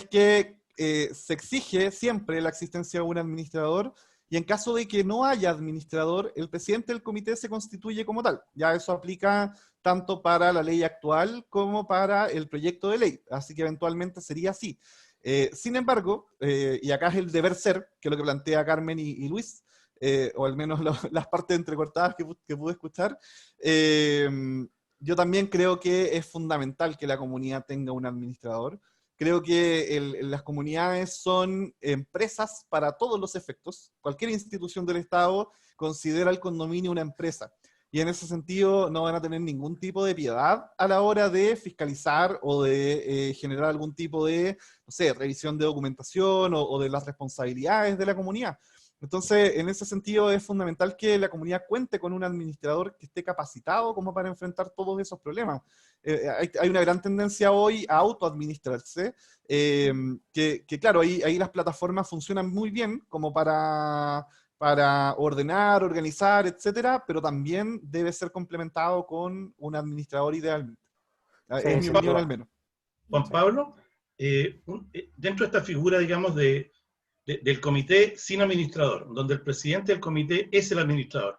que se exige siempre la existencia de un administrador, y en caso de que no haya administrador, el presidente del comité se constituye como tal. Ya eso aplica tanto para la ley actual como para el proyecto de ley, así que eventualmente sería así. Sin embargo, y acá es el deber ser, que es lo que plantea Carmen y Luis, o al menos las partes entrecortadas que pude escuchar, yo también creo que es fundamental que la comunidad tenga un administrador. Creo que las comunidades son empresas para todos los efectos. Cualquier institución del Estado considera el condominio una empresa. Y en ese sentido no van a tener ningún tipo de piedad a la hora de fiscalizar o de generar algún tipo de, no sé, revisión de documentación o de las responsabilidades de la comunidad. Entonces, en ese sentido es fundamental que la comunidad cuente con un administrador que esté capacitado como para enfrentar todos esos problemas. Hay una gran tendencia hoy a autoadministrarse, que claro, ahí las plataformas funcionan muy bien como para ordenar, organizar, etcétera, pero también debe ser complementado con un administrador idealmente. Sí, Es mi sí, opinión claro. al menos. Juan Sí. Pablo, dentro de esta figura, digamos, del comité sin administrador, donde el presidente del comité es el administrador,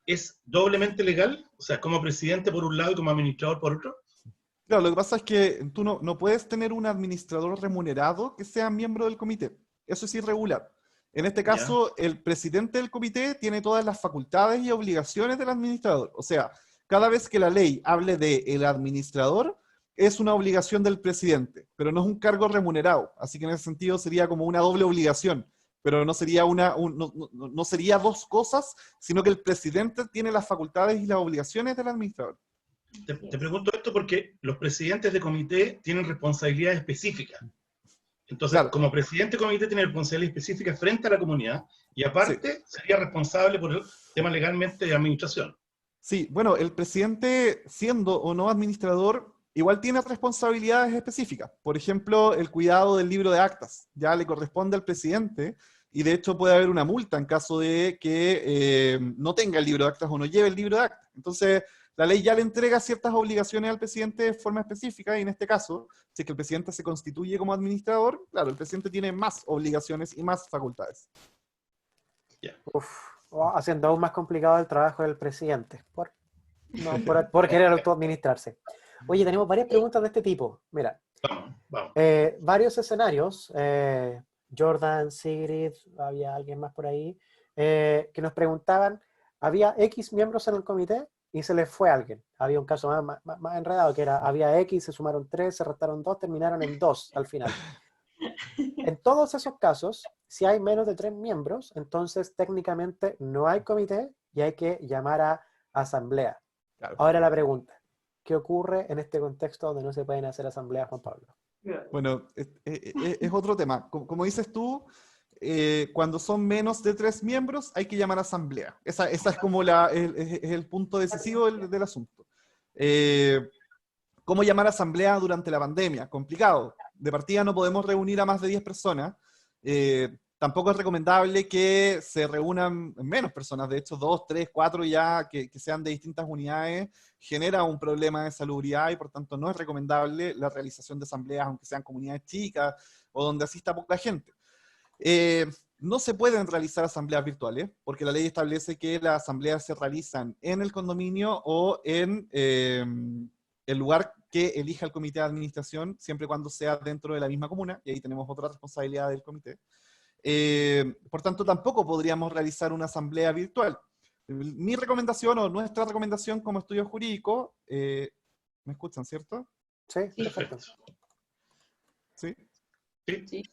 ¿es doblemente legal? O sea, como presidente por un lado y como administrador por otro. Claro, lo que pasa es que tú no puedes tener un administrador remunerado que sea miembro del comité. Eso es irregular. En este caso, el presidente del comité tiene todas las facultades y obligaciones del administrador. O sea, cada vez que la ley hable de el administrador, es una obligación del presidente, pero no es un cargo remunerado. Así que en ese sentido sería como una doble obligación, pero no sería, no sería dos cosas, sino que el presidente tiene las facultades y las obligaciones del administrador. Te pregunto esto porque los presidentes de comité tienen responsabilidades específicas. Entonces, Claro. como presidente de comité tiene responsabilidades específicas frente a la comunidad y aparte sería responsable por el tema legalmente de administración. Sí, bueno, el presidente, siendo o no administrador, igual tiene responsabilidades específicas. Por ejemplo, el cuidado del libro de actas. Ya le corresponde al presidente y de hecho puede haber una multa en caso de que no tenga el libro de actas o no lleve el libro de actas. Entonces, la ley ya le entrega ciertas obligaciones al presidente de forma específica, y en este caso, si es que el presidente se constituye como administrador, claro, el presidente tiene más obligaciones y más facultades. Uf, haciendo aún más complicado el trabajo del presidente, por querer autoadministrarse. Oye, tenemos varias preguntas de este tipo. Mira, Vamos. varios escenarios, Jordan, Sigrid, había alguien más por ahí, que nos preguntaban, había X miembros en el comité y se les fue alguien. Había un caso más enredado, que era, había X, se sumaron 3, se restaron 2, terminaron en 2 al final. En todos esos casos, si hay menos de 3 miembros, entonces técnicamente no hay comité y hay que llamar a asamblea. Claro. Ahora la pregunta, ¿qué ocurre en este contexto donde no se pueden hacer asambleas, Juan Pablo? Bueno, es otro tema. Como dices tú, cuando son menos de 3 miembros, hay que llamar a asamblea. Esa es como es el punto decisivo del asunto. ¿Cómo llamar a asamblea durante la pandemia? Complicado. De partida no podemos reunir a más de 10 personas. Tampoco es recomendable que se reúnan menos personas. De hecho, 2, 3, 4 ya que sean de distintas unidades genera un problema de salubridad, y por tanto no es recomendable la realización de asambleas, aunque sean comunidades chicas o donde asista poca gente. No se pueden realizar asambleas virtuales, porque la ley establece que las asambleas se realizan en el condominio o en el lugar que elija el comité de administración, siempre y cuando sea dentro de la misma comuna, y ahí tenemos otra responsabilidad del comité. Por tanto, tampoco podríamos realizar una asamblea virtual. Mi recomendación, o nuestra recomendación como estudio jurídico, ¿me escuchan, cierto? Sí, perfecto. ¿Sí? Sí.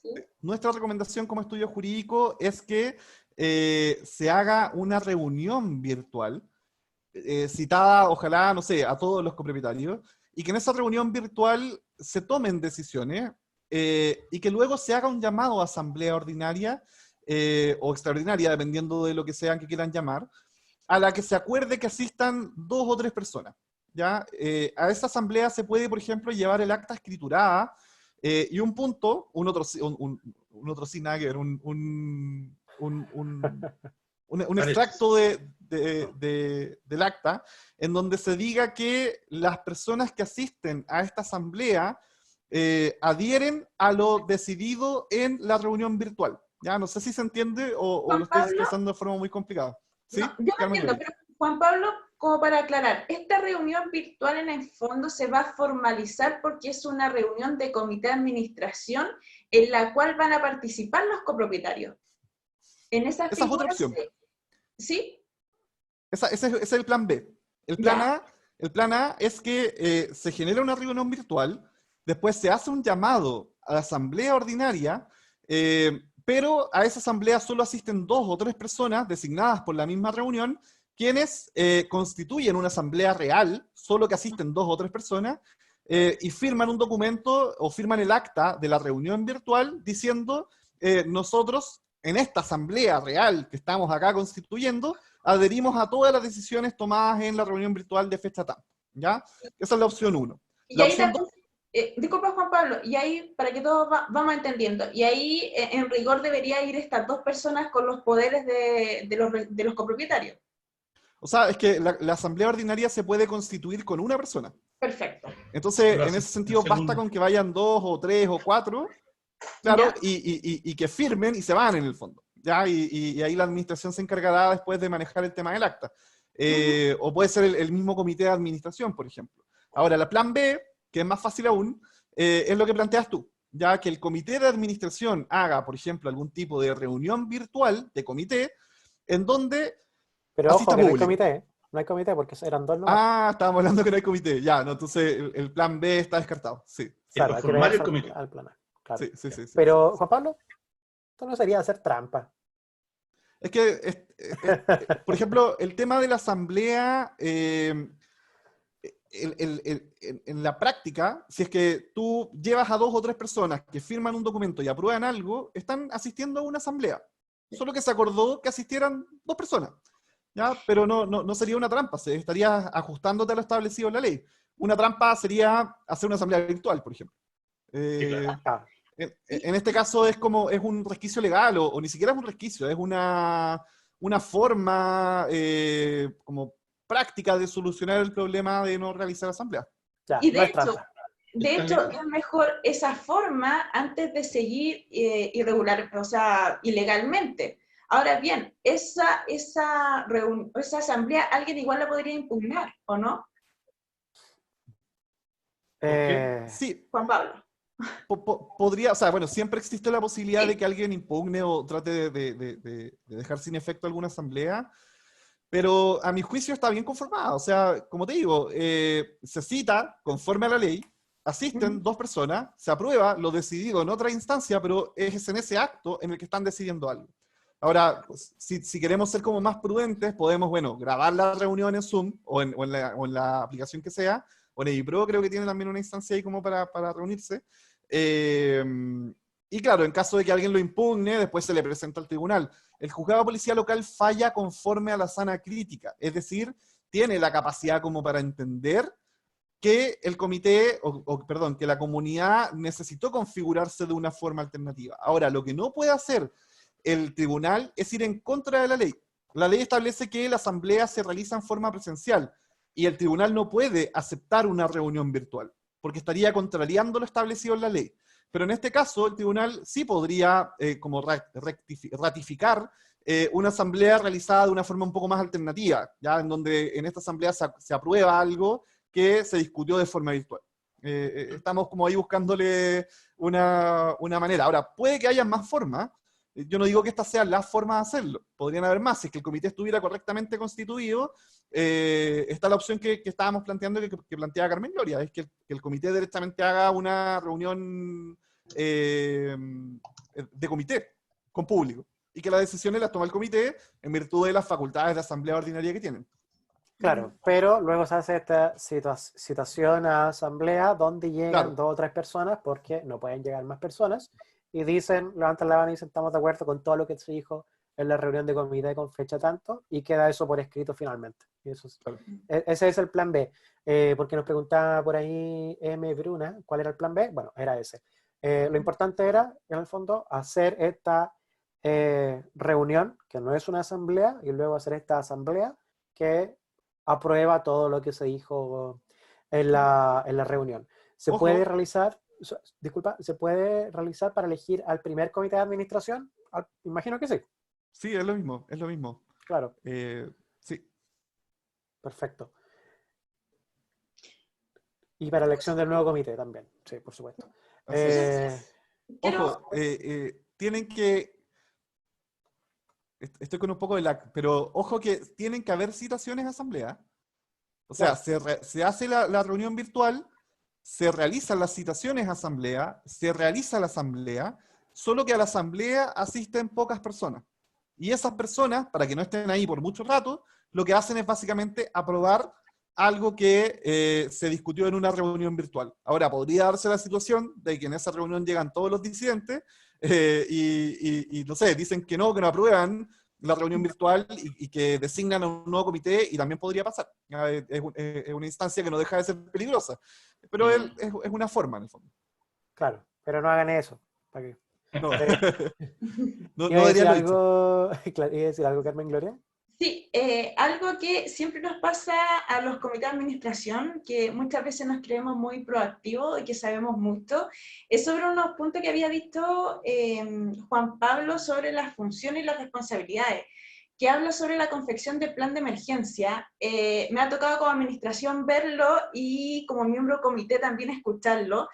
Nuestra recomendación como estudio jurídico es que se haga una reunión virtual, citada, ojalá, no sé, a todos los copropietarios, y que en esa reunión virtual se tomen decisiones, y que luego se haga un llamado a asamblea ordinaria o extraordinaria, dependiendo de lo que sean que quieran llamar, a la que se acuerde que asistan 2 o 3 personas. ¿Ya? A esa asamblea se puede, por ejemplo, llevar el acta escriturada, y un punto, un otro sin nada que ver, un extracto del acta, en donde se diga que las personas que asisten a esta asamblea adhieren a lo decidido en la reunión virtual. ¿Ya? No sé si se entiende o lo estoy expresando de forma muy complicada. ¿Sí? No, yo lo entiendo, pero Juan Pablo, como para aclarar, esta reunión virtual en el fondo se va a formalizar porque es una reunión de comité de administración en la cual van a participar los copropietarios. En esa es otra opción. ¿Sí? Ese es el plan B. El plan A es que se genera una reunión virtual, después se hace un llamado a la asamblea ordinaria, pero a esa asamblea solo asisten 2 o 3 personas designadas por la misma reunión, quienes constituyen una asamblea real, solo que asisten 2 o 3 personas, y firman un documento o firman el acta de la reunión virtual diciendo, nosotros en esta asamblea real que estamos acá constituyendo, adherimos a todas las decisiones tomadas en la reunión virtual de fecha tal. ¿Ya? Esa es la opción 1. La opción 2... disculpa, Juan Pablo, y ahí, para que todos vamos entendiendo, y ahí en rigor debería ir estas 2 personas con los poderes de los copropietarios. O sea, es que la asamblea ordinaria se puede constituir con una persona. Perfecto. Entonces, en ese sentido, basta con que vayan 2 o 3 o 4, claro, y que firmen y se van en el fondo. ¿Ya? Y ahí la administración se encargará después de manejar el tema del acta. O puede ser el mismo comité de administración, por ejemplo. Ahora, la plan B, que es más fácil aún, es lo que planteas tú, ya que el comité de administración haga, por ejemplo, algún tipo de reunión virtual de comité, en donde pero ojo, que no hay comité, no hay comité porque eran 2 nomás. Ah, estábamos hablando que no hay comité, ya, no, entonces el plan B está descartado, sí. Claro, hay que formar el comité. Al plan A, claro. Sí. Pero, Juan Pablo, esto no sería hacer trampa. Es que, por ejemplo, el tema de la asamblea, en la práctica, si es que tú llevas a 2 o 3 personas que firman un documento y aprueban algo, están asistiendo a una asamblea. Solo que se acordó que asistieran 2 personas. ¿Ya? Pero no sería una trampa, se estaría ajustándote a lo establecido en la ley. Una trampa sería hacer una asamblea virtual, por ejemplo. En este caso es un resquicio legal, o ni siquiera es un resquicio, es una forma como práctica de solucionar el problema de no realizar asamblea. Ya, Y no es trampa. de hecho, es mejor esa forma antes de seguir irregular, o sea, ilegalmente. Ahora bien, esa asamblea alguien igual la podría impugnar, ¿o no? Eh, Sí, Juan Pablo. podría, o sea, bueno, siempre existe la posibilidad de que alguien impugne o trate de dejar sin efecto alguna asamblea, pero a mi juicio está bien conformada. O sea, como te digo, se cita conforme a la ley, asisten dos personas, se aprueba lo decidido en otra instancia, pero es en ese acto en el que están decidiendo algo. Ahora, pues, si queremos ser como más prudentes, podemos, bueno, grabar la reunión en Zoom o en la aplicación que sea, o en Edipro creo que tiene también una instancia ahí como para reunirse. Y claro, en caso de que alguien lo impugne, después se le presenta al tribunal. El juzgado de policía local falla conforme a la sana crítica, es decir, tiene la capacidad como para entender que el comité, perdón, que la comunidad necesitó configurarse de una forma alternativa. Ahora, lo que no puede hacer el tribunal es ir en contra de la ley. La ley establece que la asamblea se realiza en forma presencial y el tribunal no puede aceptar una reunión virtual, porque estaría contrariando lo establecido en la ley. Pero en este caso, el tribunal sí podría como ratificar una asamblea realizada de una forma un poco más alternativa, ya en donde en esta asamblea se aprueba algo que se discutió de forma virtual. Estamos como ahí buscándole una manera. Ahora, puede que haya más formas. Yo no digo que esta sea la forma de hacerlo. Podrían haber más. Si es que el comité estuviera correctamente constituido, está la opción que estábamos planteando, que planteaba Carmen Gloria, es que el comité directamente haga una reunión de comité con público y que las decisiones las toma el comité en virtud de las facultades de asamblea ordinaria que tienen. claro, pero luego se hace esta citación a asamblea donde llegan Claro. 2 o 3 personas porque no pueden llegar más personas y dicen, levantan la mano y dicen estamos de acuerdo con todo lo que se dijo en la reunión de comité con fecha tanto y queda eso por escrito finalmente. Y eso Claro. ese es el plan B. Porque nos preguntaba por ahí M. Bruna cuál era el plan B. Bueno, era ese. Lo importante era, en el fondo, hacer esta reunión, que no es una asamblea, y luego hacer esta asamblea que aprueba todo lo que se dijo en la reunión. Se Ojo. puede realizar, disculpa, ¿se puede realizar para elegir al primer comité de administración? Imagino que sí. Sí, es lo mismo, es lo mismo. Claro, Sí. perfecto. Y para elección del nuevo comité también, sí, por supuesto. Así es. Quiero- Ojo, tienen que... Estoy con un poco de lag, pero ojo que tienen que haber citaciones a asamblea. O sea, se hace la reunión virtual, se realizan las citaciones a asamblea, se realiza la asamblea, solo que a la asamblea asisten pocas personas. Y esas personas, para que no estén ahí por mucho rato, lo que hacen es básicamente aprobar algo que se discutió en una reunión virtual. Ahora, podría darse la situación de que en esa reunión llegan todos los disidentes y no sé, dicen que no aprueban la reunión virtual y que designan a un nuevo comité y también podría pasar. Es una instancia que no deja de ser peligrosa, pero es una forma en el fondo. Claro, pero no hagan eso. ¿Para qué? No, no ¿Iba a decir debería haberlo algo, ¿iba a decir algo, Carmen Gloria? Sí, algo que siempre nos pasa a los comités de administración, que muchas veces nos creemos muy proactivos y que sabemos mucho, es sobre unos puntos que había visto Juan Pablo sobre las funciones y las responsabilidades, que habla sobre la confección del plan de emergencia. Me ha tocado como administración verlo y como miembro del comité también escucharlo,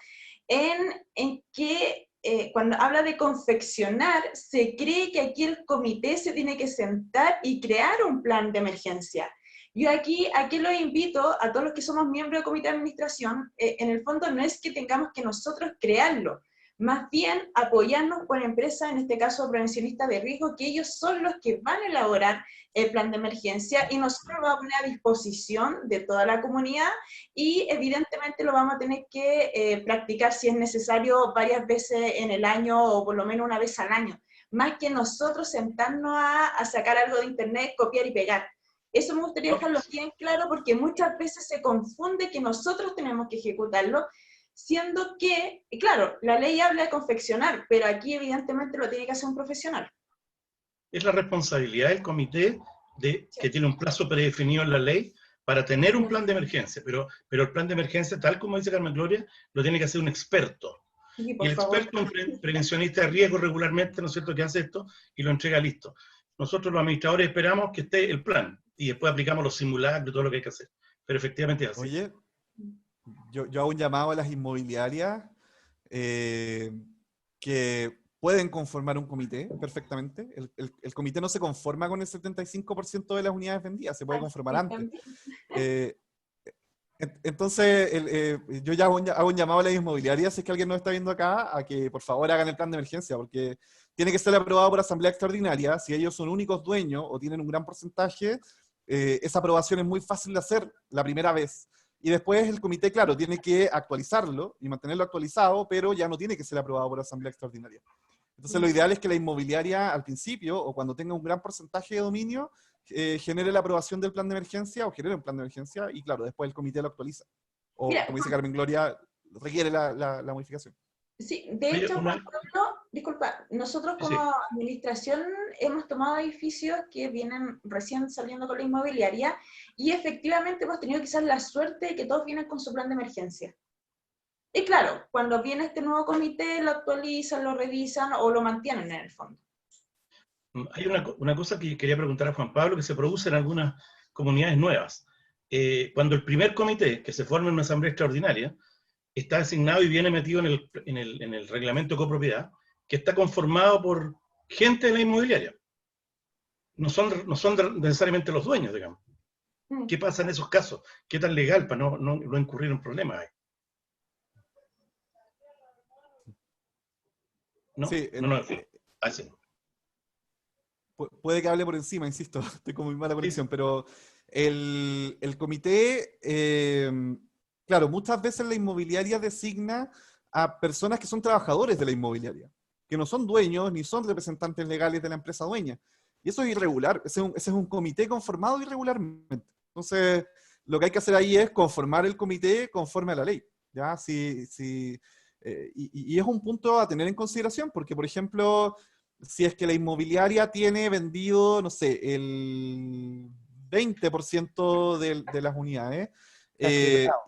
en que cuando habla de confeccionar, se cree que aquí el comité se tiene que sentar y crear un plan de emergencia. Yo aquí los invito a todos los que somos miembros del comité de administración, en el fondo no es que tengamos que nosotros crearlo, más bien apoyarnos con empresas, en este caso prevencionistas de riesgo, que ellos son los que van a elaborar el plan de emergencia y nosotros lo vamos a poner a disposición de toda la comunidad y evidentemente lo vamos a tener que practicar si es necesario varias veces en el año o por lo menos una vez al año, más que nosotros sentarnos a sacar algo de internet, copiar y pegar. Eso me gustaría dejarlo bien claro porque muchas veces se confunde que nosotros tenemos que ejecutarlo, siendo que, claro, la ley habla de confeccionar, pero aquí evidentemente lo tiene que hacer un profesional. Es la responsabilidad del comité que tiene un plazo predefinido en la ley para tener un plan de emergencia, pero el plan de emergencia, tal como dice Carmen Gloria, lo tiene que hacer un experto. Sí, Y por el favor. experto, un prevencionista de riesgo regularmente, ¿no es cierto?, que hace esto y lo entrega listo. Nosotros los administradores esperamos que esté el plan y después aplicamos los simulacros y todo lo que hay que hacer. Pero efectivamente es así. Oye, yo hago un llamado a las inmobiliarias que pueden conformar un comité perfectamente. El comité no se conforma con el 75% de las unidades vendidas, se puede conformar antes. Entonces, yo ya hago un llamado a las inmobiliarias, si es que alguien nos está viendo acá, a que por favor hagan el plan de emergencia, porque tiene que ser aprobado por asamblea extraordinaria. Si ellos son únicos dueños o tienen un gran porcentaje, esa aprobación es muy fácil de hacer la primera vez. Y después el comité, claro, tiene que actualizarlo y mantenerlo actualizado, pero ya no tiene que ser aprobado por asamblea extraordinaria. Entonces, lo ideal es que la inmobiliaria al principio, o cuando tenga un gran porcentaje de dominio, genere la aprobación del plan de emergencia, o genere un plan de emergencia, y claro, después el comité lo actualiza. O, Mira, como dice Carmen Gloria, requiere la modificación. sí, de Oye, hecho, Juan Pablo, disculpa, nosotros como Sí. administración hemos tomado edificios que vienen recién saliendo con la inmobiliaria y efectivamente hemos tenido quizás la suerte de que todos vienen con su plan de emergencia. Y claro, cuando viene este nuevo comité, lo actualizan, lo revisan o lo mantienen en el fondo. Hay una cosa que quería preguntar a Juan Pablo, que se produce en algunas comunidades nuevas. Cuando el primer comité, que se forma en una asamblea extraordinaria, está designado y viene metido en el reglamento de copropiedad, que está conformado por gente de la inmobiliaria. No son necesariamente los dueños, digamos. ¿Qué pasa en esos casos? ¿Qué tan legal para no incurrir en problemas ahí? ¿No? Sí, No. Así. puede que hable por encima, insisto, estoy con muy mala conexión, Sí. pero el comité, claro, muchas veces la inmobiliaria designa a personas que son trabajadores de la inmobiliaria, que no son dueños ni son representantes legales de la empresa dueña. Y eso es irregular, ese es un comité conformado irregularmente. Entonces, lo que hay que hacer ahí es conformar el comité conforme a la ley. ¿Ya? Y es un punto a tener en consideración, porque, por ejemplo, si es que la inmobiliaria tiene vendido, no sé, el 20% de las unidades, Está escriturados.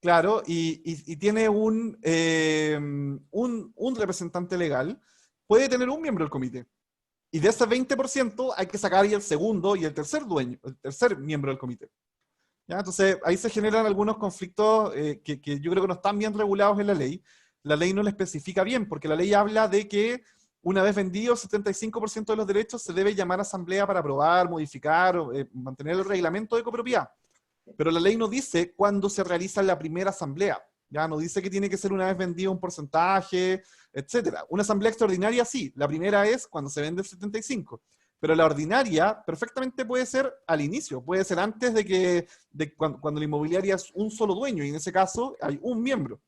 claro, y tiene un representante legal, puede tener un miembro del comité. Y de ese 20% hay que sacar ahí el segundo y el tercer dueño, el tercer miembro del comité. ¿Ya? Entonces, ahí se generan algunos conflictos que yo creo que no están bien regulados en la ley. La ley no lo especifica bien, porque la ley habla de que una vez vendido el 75% de los derechos, se debe llamar a asamblea para aprobar, modificar, mantener el reglamento de copropiedad. Pero la ley no dice cuándo se realiza la primera asamblea. Ya no dice que tiene que ser una vez vendido un porcentaje, etcétera. Una asamblea extraordinaria sí, la primera es cuando se vende el 75%. Pero la ordinaria perfectamente puede ser al inicio, puede ser antes cuando la inmobiliaria es un solo dueño, y en ese caso hay un miembro.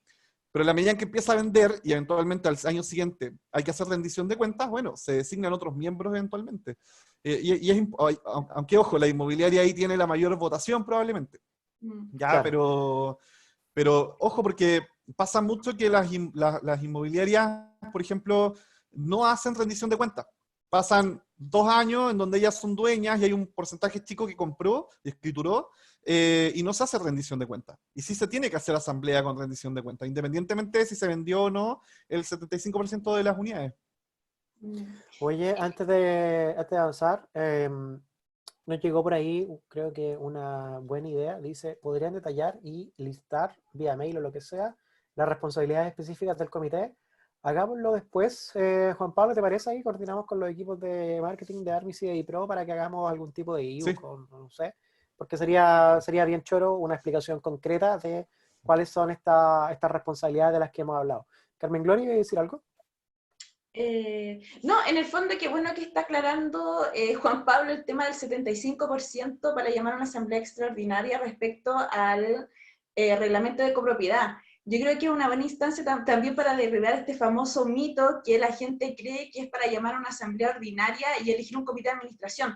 Pero en la medida en que empieza a vender y eventualmente al año siguiente hay que hacer rendición de cuentas, bueno, se designan otros miembros eventualmente. Aunque, ojo, la inmobiliaria ahí tiene la mayor votación probablemente. Ya, Claro. pero ojo, porque pasa mucho que las inmobiliarias, por ejemplo, no hacen rendición de cuentas. Pasan 2 años en donde ellas son dueñas y hay un porcentaje chico que compró y escrituró, y no se hace rendición de cuentas. Y sí se tiene que hacer asamblea con rendición de cuentas, independientemente de si se vendió o no el 75% de las unidades. Oye, antes de avanzar, nos llegó por ahí, creo que una buena idea. Dice, ¿podrían detallar y listar vía mail o lo que sea las responsabilidades específicas del comité? Hagámoslo después. Juan Pablo, ¿te parece ahí? Coordinamos con los equipos de marketing de Armis y de iPro para que hagamos algún tipo de Sí. ebook, o no sé, porque sería bien choro una explicación concreta de cuáles son estas responsabilidades de las que hemos hablado. Carmen Gloria, ¿iba a decir algo? No, en el fondo que bueno que está aclarando Juan Pablo el tema del 75% para llamar a una asamblea extraordinaria respecto al reglamento de copropiedad. Yo creo que es una buena instancia también para derribar este famoso mito que la gente cree que es para llamar a una asamblea ordinaria y elegir un comité de administración,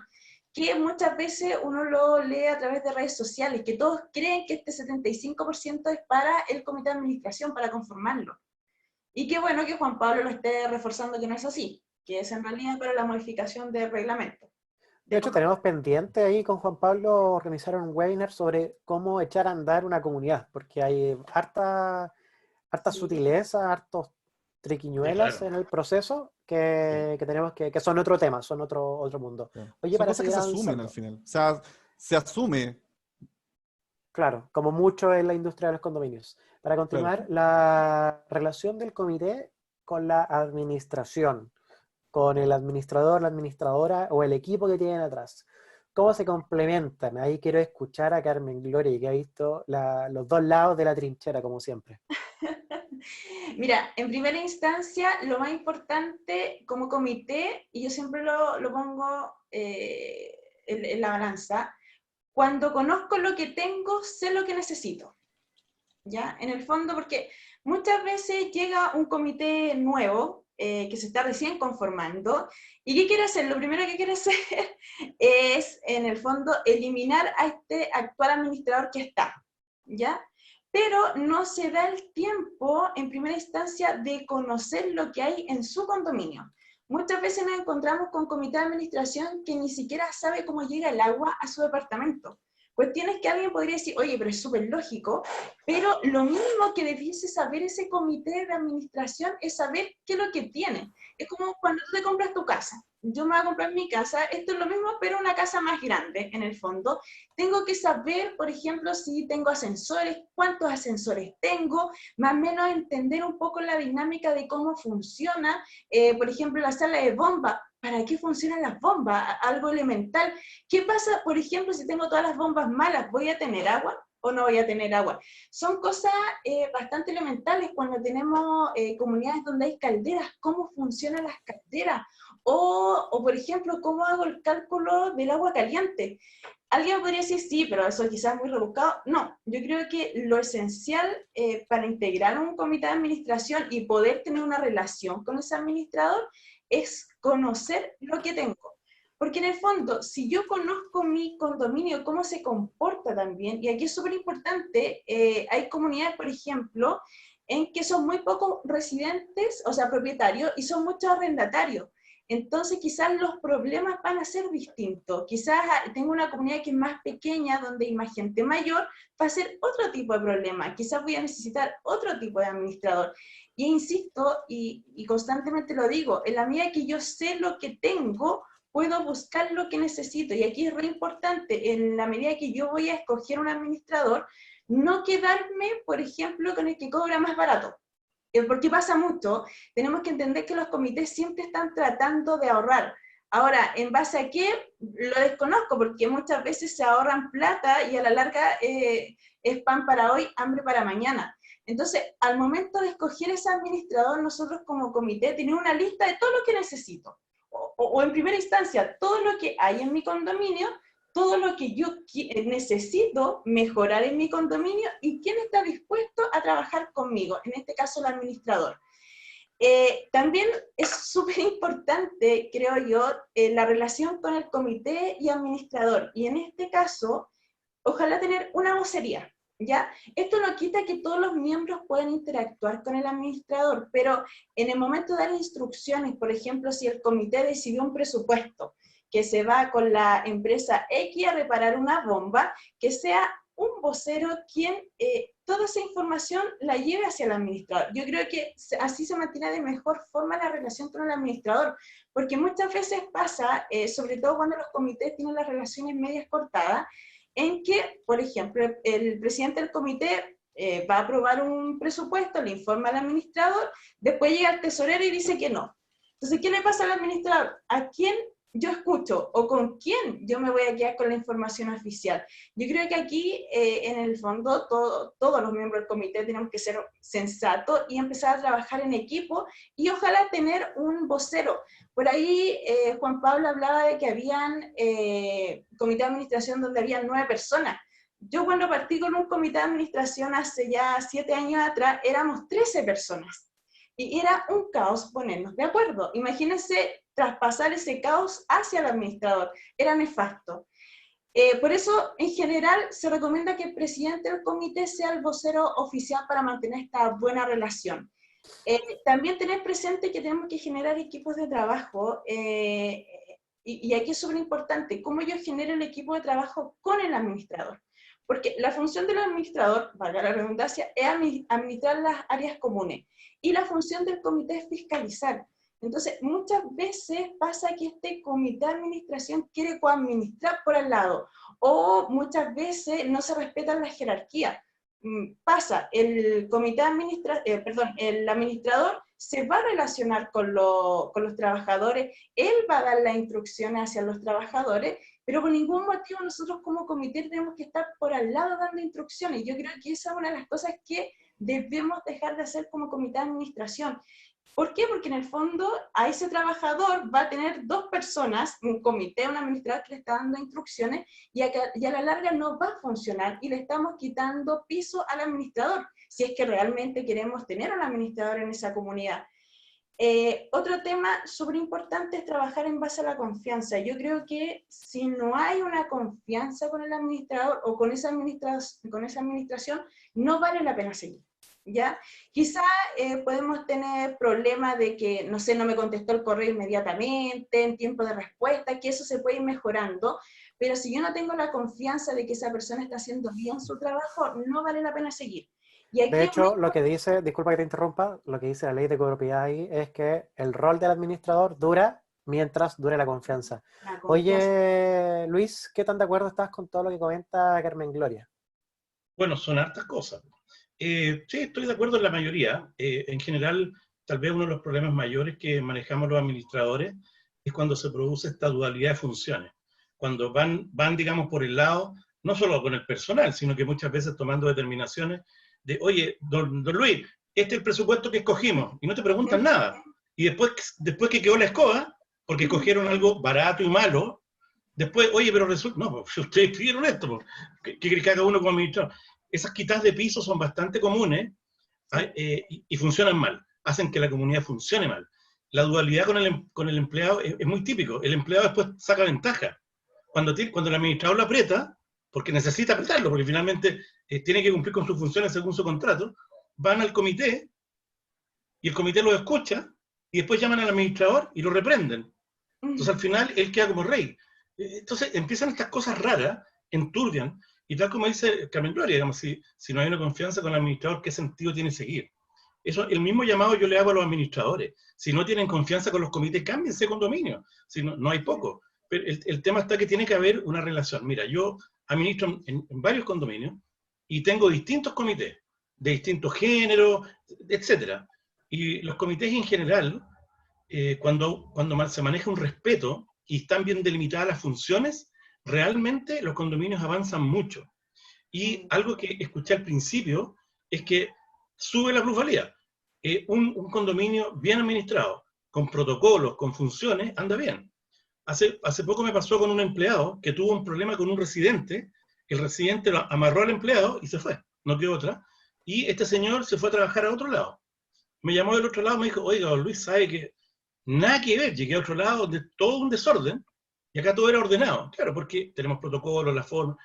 que muchas veces uno lo lee a través de redes sociales, que todos creen que este 75% es para el comité de administración, para conformarlo. Y qué bueno que Juan Pablo lo esté reforzando que no es así, que es en realidad para la modificación del reglamento. De hecho, tenemos pendiente ahí con Juan Pablo organizar un webinar sobre cómo echar a andar una comunidad, porque hay harta Sí. sutileza, hartos triquiñuelas claro. en el proceso Sí. que tenemos que son otro tema, son otro mundo. Claro. Oye, Son para cosas que seguir se asumen al avanzando, final. O sea, se asume, claro, como mucho en la industria de los condominios. Para claro. continuar, la relación del comité con la administración, con el administrador, la administradora o el equipo que tienen atrás. ¿Cómo se complementan? Ahí quiero escuchar a Carmen Gloria, que ha visto los dos lados de la trinchera, como siempre. Mira, en primera instancia, lo más importante como comité, y yo siempre lo pongo en la balanza, cuando conozco lo que tengo, sé lo que necesito. ¿Ya? En el fondo, porque muchas veces llega un comité nuevo que se está recién conformando, ¿y qué quiere hacer? Lo primero que quiere hacer es, en el fondo, eliminar a este actual administrador que está, ¿ya? Pero no se da el tiempo, en primera instancia, de conocer lo que hay en su condominio. Muchas veces nos encontramos con comité de administración que ni siquiera sabe cómo llega el agua a su departamento. Cuestiones que alguien podría decir, oye, pero es súper lógico, pero lo mínimo que debiese saber ese comité de administración es saber qué es lo que tiene. Es como cuando tú te compras tu casa. Yo me voy a comprar mi casa, esto es lo mismo, pero una casa más grande, en el fondo. Tengo que saber, por ejemplo, si tengo ascensores, cuántos ascensores tengo, más o menos entender un poco la dinámica de cómo funciona, por ejemplo, la sala de bomba. ¿Para qué funcionan las bombas? Algo elemental. ¿Qué pasa, por ejemplo, si tengo todas las bombas malas? ¿Voy a tener agua o no voy a tener agua? Son cosas bastante elementales cuando tenemos comunidades donde hay calderas. ¿Cómo funcionan las calderas? O, por ejemplo, ¿cómo hago el cálculo del agua caliente? Alguien podría decir, sí, pero eso quizás es muy rebuscado. No, yo creo que lo esencial para integrar un comité de administración y poder tener una relación con ese administrador es conocer lo que tengo. Porque en el fondo, si yo conozco mi condominio, cómo se comporta también, y aquí es súper importante, hay comunidades, por ejemplo, en que son muy pocos residentes, o sea, propietarios, y son muchos arrendatarios. Entonces quizás los problemas van a ser distintos. Quizás tengo una comunidad que es más pequeña, donde hay más gente mayor, va a ser otro tipo de problema. Quizás voy a necesitar otro tipo de administrador. Y insisto, y constantemente lo digo, en la medida que yo sé lo que tengo, puedo buscar lo que necesito. Y aquí es re importante, en la medida que yo voy a escoger un administrador, no quedarme, por ejemplo, con el que cobra más barato. Porque pasa mucho, tenemos que entender que los comités siempre están tratando de ahorrar. Ahora, ¿en base a qué? Lo desconozco, porque muchas veces se ahorran plata y a la larga es pan para hoy, hambre para mañana. Entonces, al momento de escoger ese administrador, nosotros como comité tenemos una lista de todo lo que necesito. O en primera instancia, todo lo que hay en mi condominio, todo lo que yo necesito mejorar en mi condominio y quién está dispuesto a trabajar conmigo, en este caso el administrador. También es súper importante, creo yo, la relación con el comité y administrador, y en este caso, ojalá tener una vocería, ¿ya? Esto no quita que todos los miembros puedan interactuar con el administrador, pero en el momento de dar instrucciones, por ejemplo, si el comité decidió un presupuesto, que se va con la empresa X a reparar una bomba, que sea un vocero quien toda esa información la lleve hacia el administrador. Yo creo que así se mantiene de mejor forma la relación con el administrador, porque muchas veces pasa, sobre todo cuando los comités tienen las relaciones medias cortadas, en que, por ejemplo, el presidente del comité va a aprobar un presupuesto, le informa al administrador, después llega el tesorero y dice que no. Entonces, ¿qué le pasa al administrador? ¿A quién yo escucho o con quién yo me voy a quedar con la información oficial? Yo creo que aquí, en el fondo, todos los miembros del comité tenemos que ser sensatos y empezar a trabajar en equipo y ojalá tener un vocero. Por ahí Juan Pablo hablaba de que habían comité de administración donde habían 9 personas. Yo cuando partí con un comité de administración hace ya 7 años atrás, éramos 13 personas. Y era un caos ponernos de acuerdo. Imagínense traspasar ese caos hacia el administrador. Era nefasto. Por eso, en general, se recomienda que el presidente del comité sea el vocero oficial para mantener esta buena relación. También tener presente que tenemos que generar equipos de trabajo y aquí es súper importante, cómo yo genero el equipo de trabajo con el administrador. Porque la función del administrador, valga la redundancia, es administrar las áreas comunes. Y la función del comité es fiscalizar. Entonces, muchas veces pasa que este comité de administración quiere coadministrar por al lado, o muchas veces no se respetan las jerarquías. Pasa, el comité el administrador se va a relacionar con los trabajadores, él va a dar las instrucciones hacia los trabajadores, pero por ningún motivo nosotros como comité tenemos que estar por al lado dando instrucciones. Yo creo que esa es una de las cosas que debemos dejar de hacer como comité de administración. ¿Por qué? Porque en el fondo a ese trabajador va a tener dos personas, un comité, un administrador que le está dando instrucciones, y a la larga no va a funcionar, y le estamos quitando piso al administrador, si es que realmente queremos tener un administrador en esa comunidad. Otro tema súper importante es trabajar en base a la confianza. Yo creo que si no hay una confianza con el administrador o con esa administración, no vale la pena seguir. ¿Ya? Quizá podemos tener problemas de que, no sé, no me contestó el correo inmediatamente, en tiempo de respuesta, que eso se puede ir mejorando, pero si yo no tengo la confianza de que esa persona está haciendo bien su trabajo, no vale la pena seguir. Y aquí de hecho, lo que dice, disculpa que te interrumpa, lo que dice la ley de copropiedad ahí es que el rol del administrador dura mientras dure la confianza. Oye, Luis, ¿qué tan de acuerdo estás con todo lo que comenta Carmen Gloria? Bueno, son hartas cosas. Sí, estoy de acuerdo en la mayoría. En general, tal vez uno de los problemas mayores que manejamos los administradores es cuando se produce esta dualidad de funciones. Cuando van, digamos, por el lado, no solo con el personal, sino que muchas veces tomando determinaciones de, oye, don Luis, este es el presupuesto que escogimos, y no te preguntan nada. Y después que quedó la escoba, porque escogieron algo barato y malo, después, oye, pero resulta, no, ustedes pidieron esto, ¿qué quiere que haga uno como administrador? Esas quitadas de piso son bastante comunes y funcionan mal, hacen que la comunidad funcione mal. La dualidad con el empleado es muy típico, el empleado después saca ventaja. Cuando el administrador lo aprieta, porque necesita apretarlo, porque finalmente tiene que cumplir con sus funciones según su contrato, van al comité y el comité lo escucha y después llaman al administrador y lo reprenden. Entonces al final él queda como rey. Entonces empiezan estas cosas raras, enturbian, y tal como dice Carmen Gloria, digamos, si no hay una confianza con el administrador, ¿qué sentido tiene seguir? Eso, el mismo llamado yo le hago a los administradores. Si no tienen confianza con los comités, cámbiense condominio. Si no hay poco. Pero el tema está que tiene que haber una relación. Mira, yo administro en varios condominios y tengo distintos comités, de distintos géneros, etc. Y los comités en general, cuando se maneja un respeto y están bien delimitadas las funciones, realmente los condominios avanzan mucho. Y algo que escuché al principio es que sube la plusvalía. Un condominio bien administrado, con protocolos, con funciones, anda bien. Hace poco me pasó con un empleado que tuvo un problema con un residente, el residente lo amarró al empleado y se fue, no quedó otra, y este señor se fue a trabajar a otro lado. Me llamó del otro lado, me dijo, oiga, don Luis, sabe que nada que ver, llegué a otro lado donde todo un desorden, y acá todo era ordenado. Claro, porque tenemos protocolos, la forma.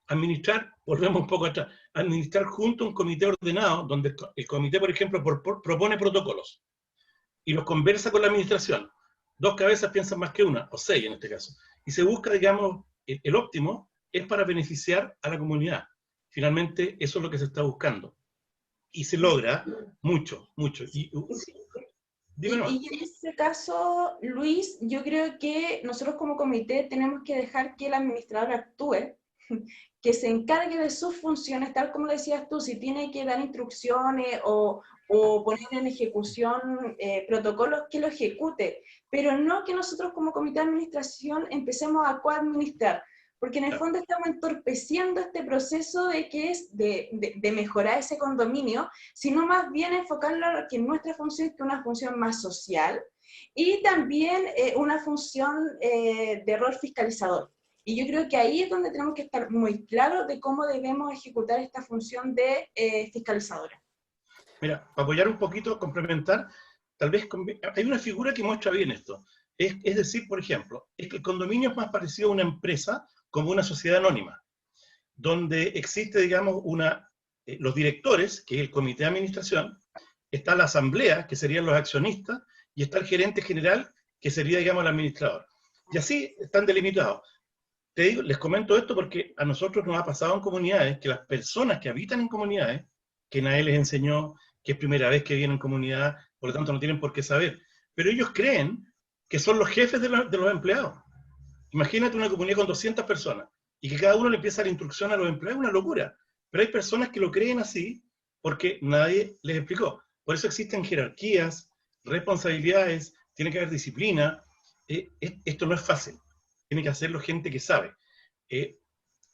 Administrar, volvemos un poco atrás, administrar junto a un comité ordenado, donde el comité, por ejemplo, propone protocolos, y los conversa con la administración. Dos cabezas piensan más que una, o 6 en este caso. Y se busca, digamos, el óptimo es para beneficiar a la comunidad. Finalmente, eso es lo que se está buscando. Y se logra mucho, mucho. Y en este caso, Luis, yo creo que nosotros como comité tenemos que dejar que el administrador actúe, que se encargue de sus funciones, tal como decías tú, si tiene que dar instrucciones o poner en ejecución protocolos, que lo ejecute, pero no que nosotros como comité de administración empecemos a coadministrar, porque en el fondo estamos entorpeciendo este proceso de mejorar ese condominio, sino más bien enfocarlo a que nuestra función es una función más social y también una función de rol fiscalizador. Y yo creo que ahí es donde tenemos que estar muy claros de cómo debemos ejecutar esta función de fiscalizadora. Mira, para apoyar un poquito, complementar, tal vez hay una figura que muestra bien esto. Es decir, por ejemplo, es que el condominio es más parecido a una empresa como una sociedad anónima, donde existe, digamos, los directores, que es el comité de administración, está la asamblea, que serían los accionistas, y está el gerente general, que sería, digamos, el administrador. Y así están delimitados. Te digo, les comento esto porque a nosotros nos ha pasado en comunidades que las personas que habitan en comunidades, que nadie les enseñó, que es primera vez que vienen en comunidad, por lo tanto no tienen por qué saber, pero ellos creen que son los jefes de los empleados. Imagínate una comunidad con 200 personas y que cada uno le empieza a dar instrucción a los empleados, es una locura. Pero hay personas que lo creen así porque nadie les explicó. Por eso existen jerarquías, responsabilidades, tiene que haber disciplina. Esto no es fácil. Tiene que hacerlo gente que sabe.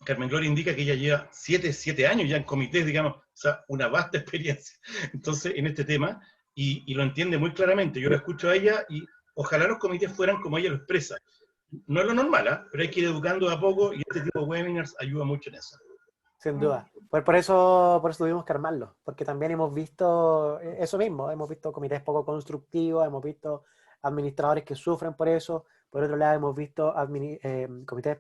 Carmen Gloria indica que ella lleva 7 años ya en comités, digamos, o sea, una vasta experiencia. Entonces, en este tema, y lo entiende muy claramente. Yo la escucho a ella y ojalá los comités fueran como ella lo expresa. No es lo normal, ¿eh? Pero hay que ir educando a poco y este tipo de webinars ayuda mucho en eso. Sin duda. Por eso tuvimos que armarlo, porque también hemos visto eso mismo, hemos visto comités poco constructivos, hemos visto administradores que sufren por eso, por otro lado hemos visto comités,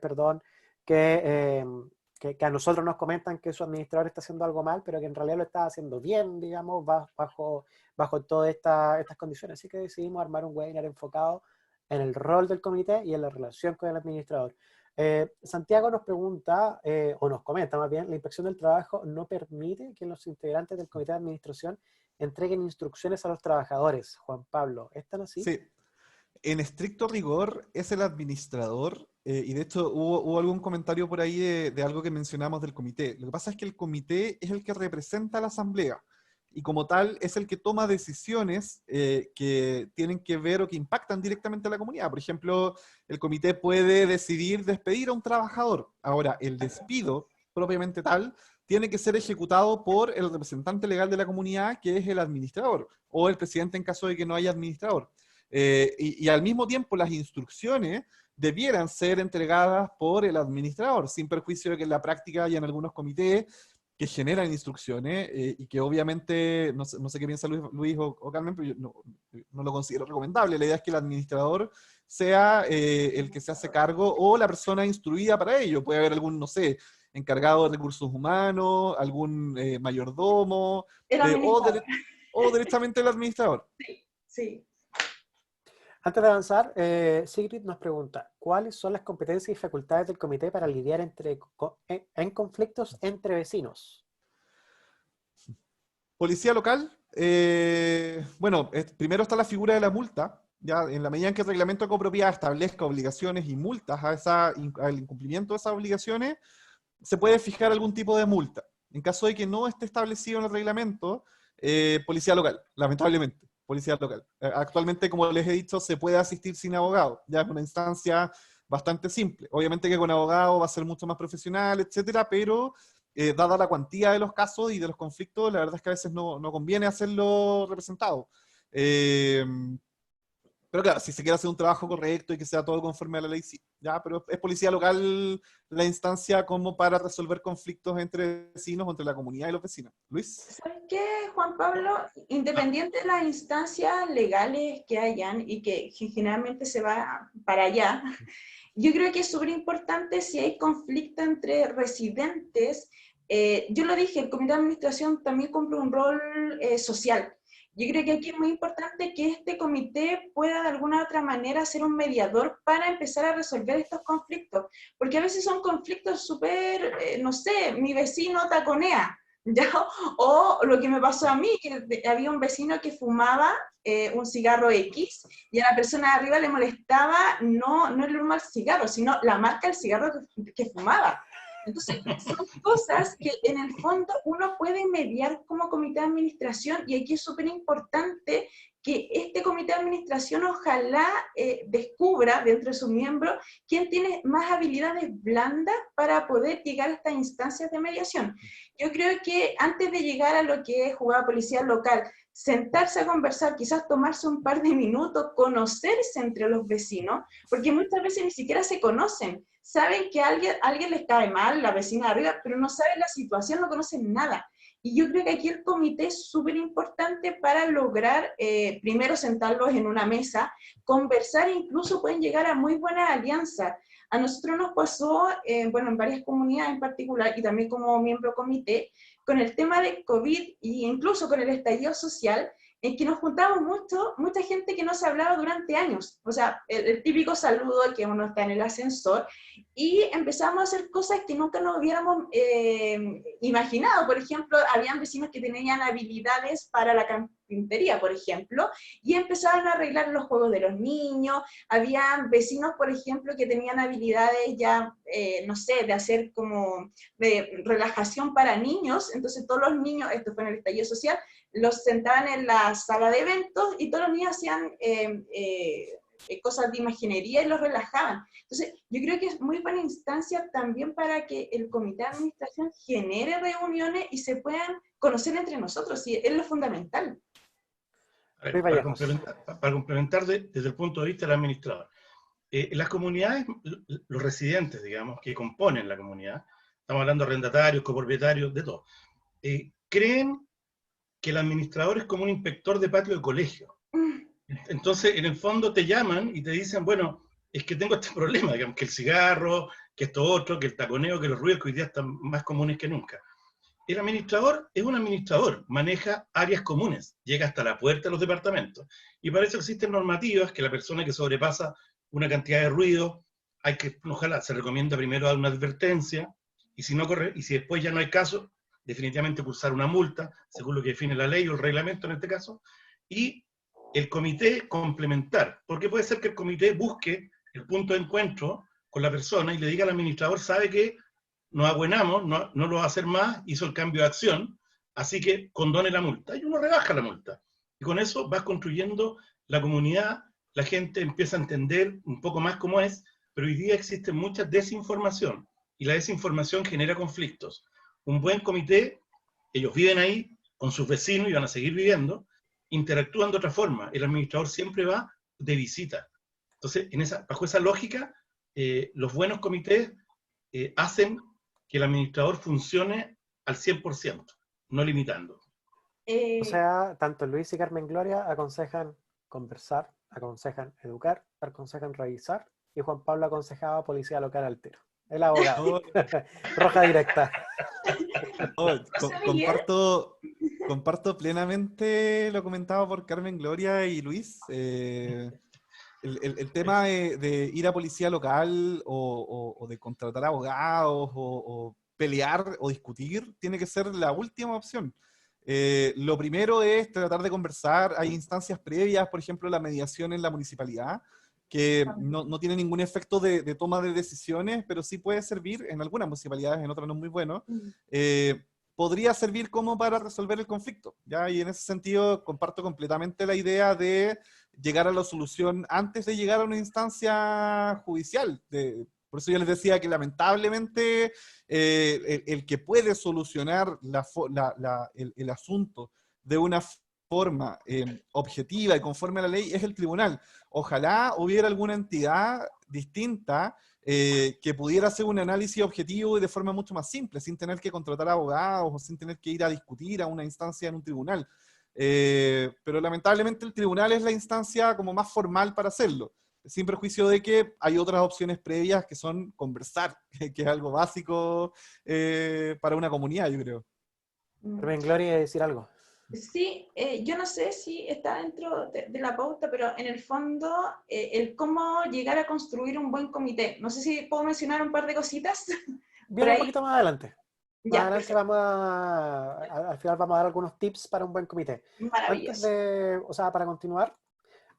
que a nosotros nos comentan que su administrador está haciendo algo mal, pero que en realidad lo está haciendo bien, digamos, bajo todas estas condiciones. Así que decidimos armar un webinar enfocado en el rol del comité y en la relación con el administrador. Santiago nos pregunta, o nos comenta más bien, la inspección del trabajo no permite que los integrantes del comité de administración entreguen instrucciones a los trabajadores. Juan Pablo, ¿es tan así? Sí, en estricto rigor es el administrador, y de hecho hubo algún comentario por ahí de algo que mencionamos del comité. Lo que pasa es que el comité es el que representa a la asamblea, y como tal es el que toma decisiones que tienen que ver o que impactan directamente a la comunidad. Por ejemplo, el comité puede decidir despedir a un trabajador. Ahora, el despido propiamente tal tiene que ser ejecutado por el representante legal de la comunidad, que es el administrador, o el presidente en caso de que no haya administrador. Y al mismo tiempo las instrucciones debieran ser entregadas por el administrador, sin perjuicio de que en la práctica hay en algunos comités que generan instrucciones y que obviamente, no sé qué piensa Luis o Carmen, pero yo no lo considero recomendable. La idea es que el administrador sea el que se hace cargo o la persona instruida para ello. Puede haber algún, no sé, encargado de recursos humanos, algún mayordomo, o directamente el administrador. Sí, sí. Antes de avanzar, Sigrid nos pregunta, ¿cuáles son las competencias y facultades del comité para lidiar en conflictos entre vecinos? Policía local, bueno, primero está la figura de la multa, ya en la medida en que el reglamento de copropiedad establezca obligaciones y multas al incumplimiento de esas obligaciones, se puede fijar algún tipo de multa. En caso de que no esté establecido en el reglamento, policía local, lamentablemente. Policía local. Actualmente, como les he dicho, se puede asistir sin abogado. Ya es una instancia bastante simple. Obviamente que con abogado va a ser mucho más profesional, etcétera, pero dada la cuantía de los casos y de los conflictos, la verdad es que a veces no conviene hacerlo representado. Pero claro, si se quiere hacer un trabajo correcto y que sea todo conforme a la ley, sí. Ya, pero es policía local la instancia como para resolver conflictos entre vecinos o entre la comunidad y los vecinos. Luis. ¿Sabes qué, Juan Pablo? Independiente de las instancias legales que hayan y que generalmente se va para allá, yo creo que es súper importante si hay conflicto entre residentes. Yo lo dije, el comité de administración también cumple un rol social. Yo creo que aquí es muy importante que este comité pueda de alguna u otra manera ser un mediador para empezar a resolver estos conflictos, porque a veces son conflictos súper, no sé, mi vecino taconea, ¿ya? O lo que me pasó a mí, que había un vecino que fumaba un cigarro X y a la persona de arriba le molestaba no el normal cigarro, sino la marca del cigarro que fumaba. Entonces, son cosas que en el fondo uno puede mediar como comité de administración, y aquí es súper importante que este comité de administración ojalá descubra dentro de sus miembros quién tiene más habilidades blandas para poder llegar a estas instancias de mediación. Yo creo que antes de llegar a lo que es jugar policía local, sentarse a conversar, quizás tomarse un par de minutos, conocerse entre los vecinos, porque muchas veces ni siquiera se conocen. Saben que a alguien les cae mal, la vecina de arriba, pero no saben la situación, no conocen nada. Y yo creo que aquí el comité es súper importante para lograr, primero sentarlos en una mesa, conversar, e incluso pueden llegar a muy buenas alianzas. A nosotros nos pasó, bueno, en varias comunidades en particular, y también como miembro comité, con el tema del COVID e incluso con el estallido social, en que nos juntamos mucha gente que no se hablaba durante años. O sea, el típico saludo que uno está en el ascensor, y empezamos a hacer cosas que nunca nos hubiéramos imaginado. Por ejemplo, habían vecinos que tenían habilidades para la carpintería, por ejemplo, y empezaban a arreglar los juegos de los niños. Habían vecinos, por ejemplo, que tenían habilidades ya, no sé, de hacer como de relajación para niños. Entonces todos los niños, esto fue en el estallido social, los sentaban en la sala de eventos y todos los niños hacían cosas de imaginería y los relajaban. Entonces, yo creo que es muy buena instancia también para que el comité de administración genere reuniones y se puedan conocer entre nosotros, y es lo fundamental. A ver, para complementar desde el punto de vista del administrador. Las comunidades, los residentes, digamos, que componen la comunidad, estamos hablando de arrendatarios, copropietarios, de todo, creen que el administrador es como un inspector de patio de colegio. Entonces, en el fondo te llaman y te dicen, bueno, es que tengo este problema, digamos, que el cigarro, que esto otro, que el taconeo, que los ruidos que hoy día están más comunes que nunca. El administrador es un administrador, maneja áreas comunes, llega hasta la puerta de los departamentos. Y para eso existen normativas que la persona que sobrepasa una cantidad de ruido, hay que, ojalá, se recomienda primero dar una advertencia, y si no corre, y si después ya no hay caso, definitivamente cursar una multa, según lo que define la ley o el reglamento en este caso, y el comité complementar, porque puede ser que el comité busque el punto de encuentro con la persona y le diga al administrador, sabe que nos abuenamos, no lo va a hacer más, hizo el cambio de acción, así que condone la multa, y uno rebaja la multa. Y con eso vas construyendo la comunidad, la gente empieza a entender un poco más cómo es, pero hoy día existe mucha desinformación, y la desinformación genera conflictos. Un buen comité, ellos viven ahí con sus vecinos y van a seguir viviendo, interactúan de otra forma. El administrador siempre va de visita. Entonces, bajo esa lógica, los buenos comités hacen que el administrador funcione al 100%, no limitando. O sea, tanto Luis y Carmen Gloria aconsejan conversar, aconsejan educar, aconsejan revisar, y Juan Pablo aconsejaba policía local al tiro. El abogado. Roja directa. Comparto plenamente lo comentado por Carmen Gloria y Luis. El tema de ir a policía local o de contratar abogados o pelear o discutir tiene que ser la última opción. Lo primero es tratar de conversar. Hay instancias previas, por ejemplo, la mediación en la municipalidad, que no tiene ningún efecto de toma de decisiones, pero sí puede servir en algunas municipalidades, en otras no es muy bueno. Podría servir como para resolver el conflicto, ¿ya? Y en ese sentido comparto completamente la idea de llegar a la solución antes de llegar a una instancia judicial. Por eso yo les decía que lamentablemente el que puede solucionar el asunto de una forma objetiva y conforme a la ley es el tribunal. Ojalá hubiera alguna entidad distinta que pudiera hacer un análisis objetivo y de forma mucho más simple, sin tener que contratar abogados o sin tener que ir a discutir a una instancia en un tribunal. Pero lamentablemente el tribunal es la instancia como más formal para hacerlo, sin perjuicio de que hay otras opciones previas que son conversar, que es algo básico para una comunidad, yo creo. Carmen Gloria, decir algo. Sí, yo no sé si está dentro de la pauta, pero en el fondo, el cómo llegar a construir un buen comité. No sé si puedo mencionar un par de cositas. Viene un poquito más adelante. Más Ya, adelante al final vamos a dar algunos tips para un buen comité. maravilloso. Para continuar,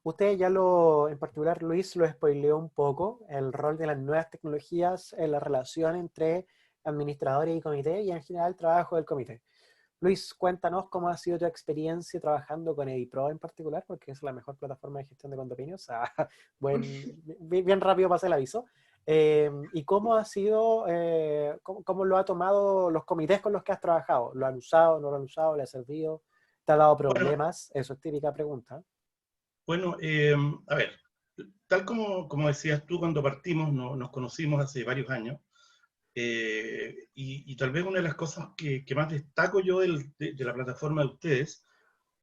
usted en particular Luis lo spoileó un poco, el rol de las nuevas tecnologías en la relación entre administradores y comité y en general el trabajo del comité. Luis, cuéntanos cómo ha sido tu experiencia trabajando con EdiPro en particular, porque es la mejor plataforma de gestión de condominios. Bien rápido pasé el aviso. ¿Y cómo ha sido, cómo lo ha tomado los comités con los que has trabajado? ¿Lo han usado, no lo han usado, le ha servido? ¿Te ha dado problemas? Eso es típica pregunta. Bueno, a ver, tal como decías tú cuando partimos, nos conocimos hace varios años, y tal vez una de las cosas que más destaco yo de la plataforma de ustedes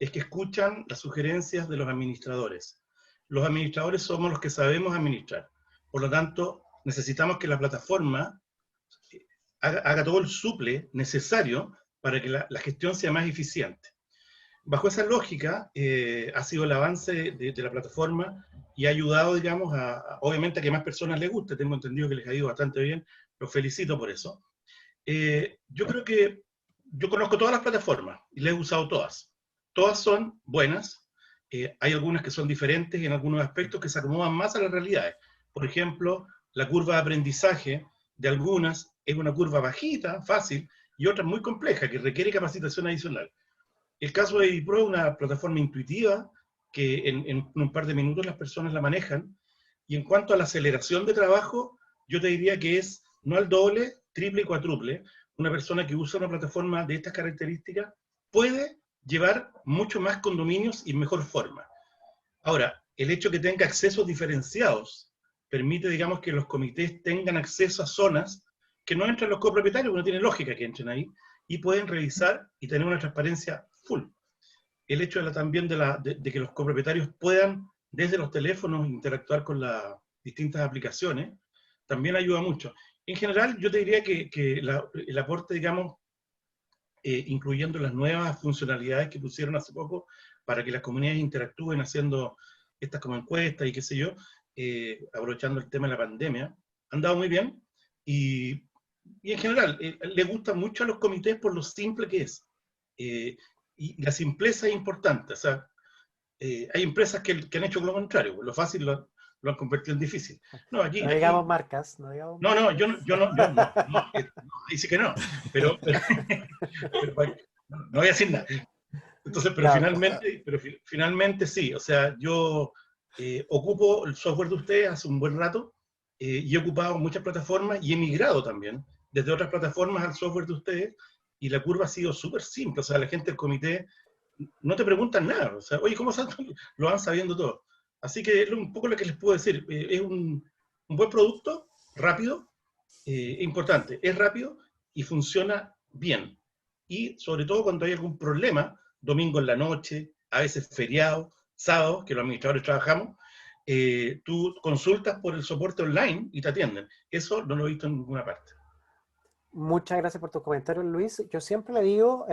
es que escuchan las sugerencias de los administradores. Los administradores somos los que sabemos administrar. Por lo tanto, necesitamos que la plataforma haga todo el suple necesario para que la gestión sea más eficiente. bajo esa lógica ha sido el avance de la plataforma y ha ayudado, digamos, obviamente a que más personas les guste. Tengo entendido que les ha ido bastante bien, los felicito por eso. Yo creo que yo conozco todas las plataformas y las he usado todas. Todas son buenas. Hay algunas que son diferentes y en algunos aspectos que se acomodan más a las realidades. Por ejemplo, la curva de aprendizaje de algunas es una curva bajita, fácil, y otra muy compleja, que requiere capacitación adicional. El caso de eDipro es una plataforma intuitiva que en un par de minutos las personas la manejan. Y en cuanto a la aceleración de trabajo, yo te diría que es no al doble, triple y cuádruple. Una persona que usa una plataforma de estas características puede llevar mucho más condominios y en mejor forma. Ahora, el hecho de que tenga accesos diferenciados permite, digamos, que los comités tengan acceso a zonas que no entran los copropietarios, porque no tiene lógica que entren ahí, y pueden revisar y tener una transparencia full. El hecho también de que los copropietarios puedan, desde los teléfonos, interactuar con las distintas aplicaciones, también ayuda mucho. En general, yo te diría que el aporte, digamos, incluyendo las nuevas funcionalidades que pusieron hace poco para que las comunidades interactúen haciendo estas como encuestas y qué sé yo, aprovechando el tema de la pandemia, han dado muy bien y en general le gusta mucho a los comités por lo simple que es. Y la simpleza es importante. O sea, hay empresas que han hecho lo contrario, lo fácil lo han convertido en difícil. No, aquí, No digamos marcas, no digamos no, marcas. no, ahí sí que no, pero no voy a decir nada. Entonces, pero Claro. finalmente sí, o sea, yo ocupo el software de ustedes hace un buen rato y he ocupado muchas plataformas y he migrado también desde otras plataformas al software de ustedes y la curva ha sido súper simple, o sea, la gente del comité no te preguntan nada, o sea, oye, ¿cómo sabes? Lo van sabiendo todo. Así que es un poco lo que les puedo decir, es un buen producto, rápido, importante, es rápido y funciona bien. Y sobre todo cuando hay algún problema, domingo en la noche, a veces feriado, sábado, que los administradores trabajamos, tú consultas por el soporte online y te atienden. Eso no lo he visto en ninguna parte. Muchas gracias por tus comentarios, Luis. Yo siempre le digo,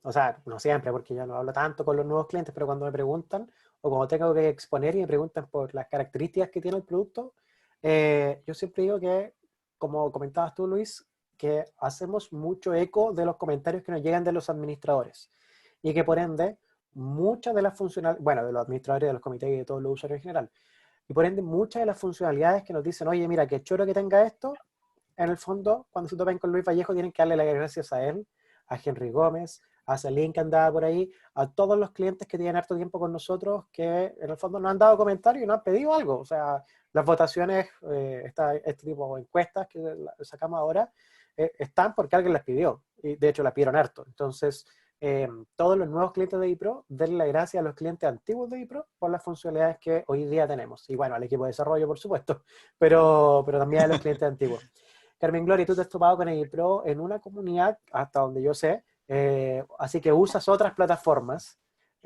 o sea, no siempre, porque yo no hablo tanto con los nuevos clientes, pero cuando me preguntan, o cuando tengo que exponer y me preguntan por las características que tiene el producto, yo siempre digo que, como comentabas tú, Luis, que hacemos mucho eco de los comentarios que nos llegan de los administradores. Y que por ende, muchas de las funcionalidades, bueno, de los administradores, de los comités y de todos los usuarios en general, y por ende, muchas de las funcionalidades que nos dicen, oye, mira, qué choro que tenga esto, en el fondo, cuando se topen con Luis Vallejo, tienen que darle las gracias a él, a Henry Gómez, a Celine que andaba por ahí, a todos los clientes que tienen harto tiempo con nosotros, que en el fondo nos han dado comentarios y nos han pedido algo. O sea, las votaciones, este tipo de encuestas que sacamos ahora, están porque alguien las pidió. Y de hecho, las pidieron harto. Entonces, todos los nuevos clientes de eDipro, denle las gracias a los clientes antiguos de eDipro por las funcionalidades que hoy día tenemos. Y bueno, al equipo de desarrollo, por supuesto, pero también a los clientes antiguos. Carmen Gloria, tú te has topado con eDipro en una comunidad, hasta donde yo sé, así que usas otras plataformas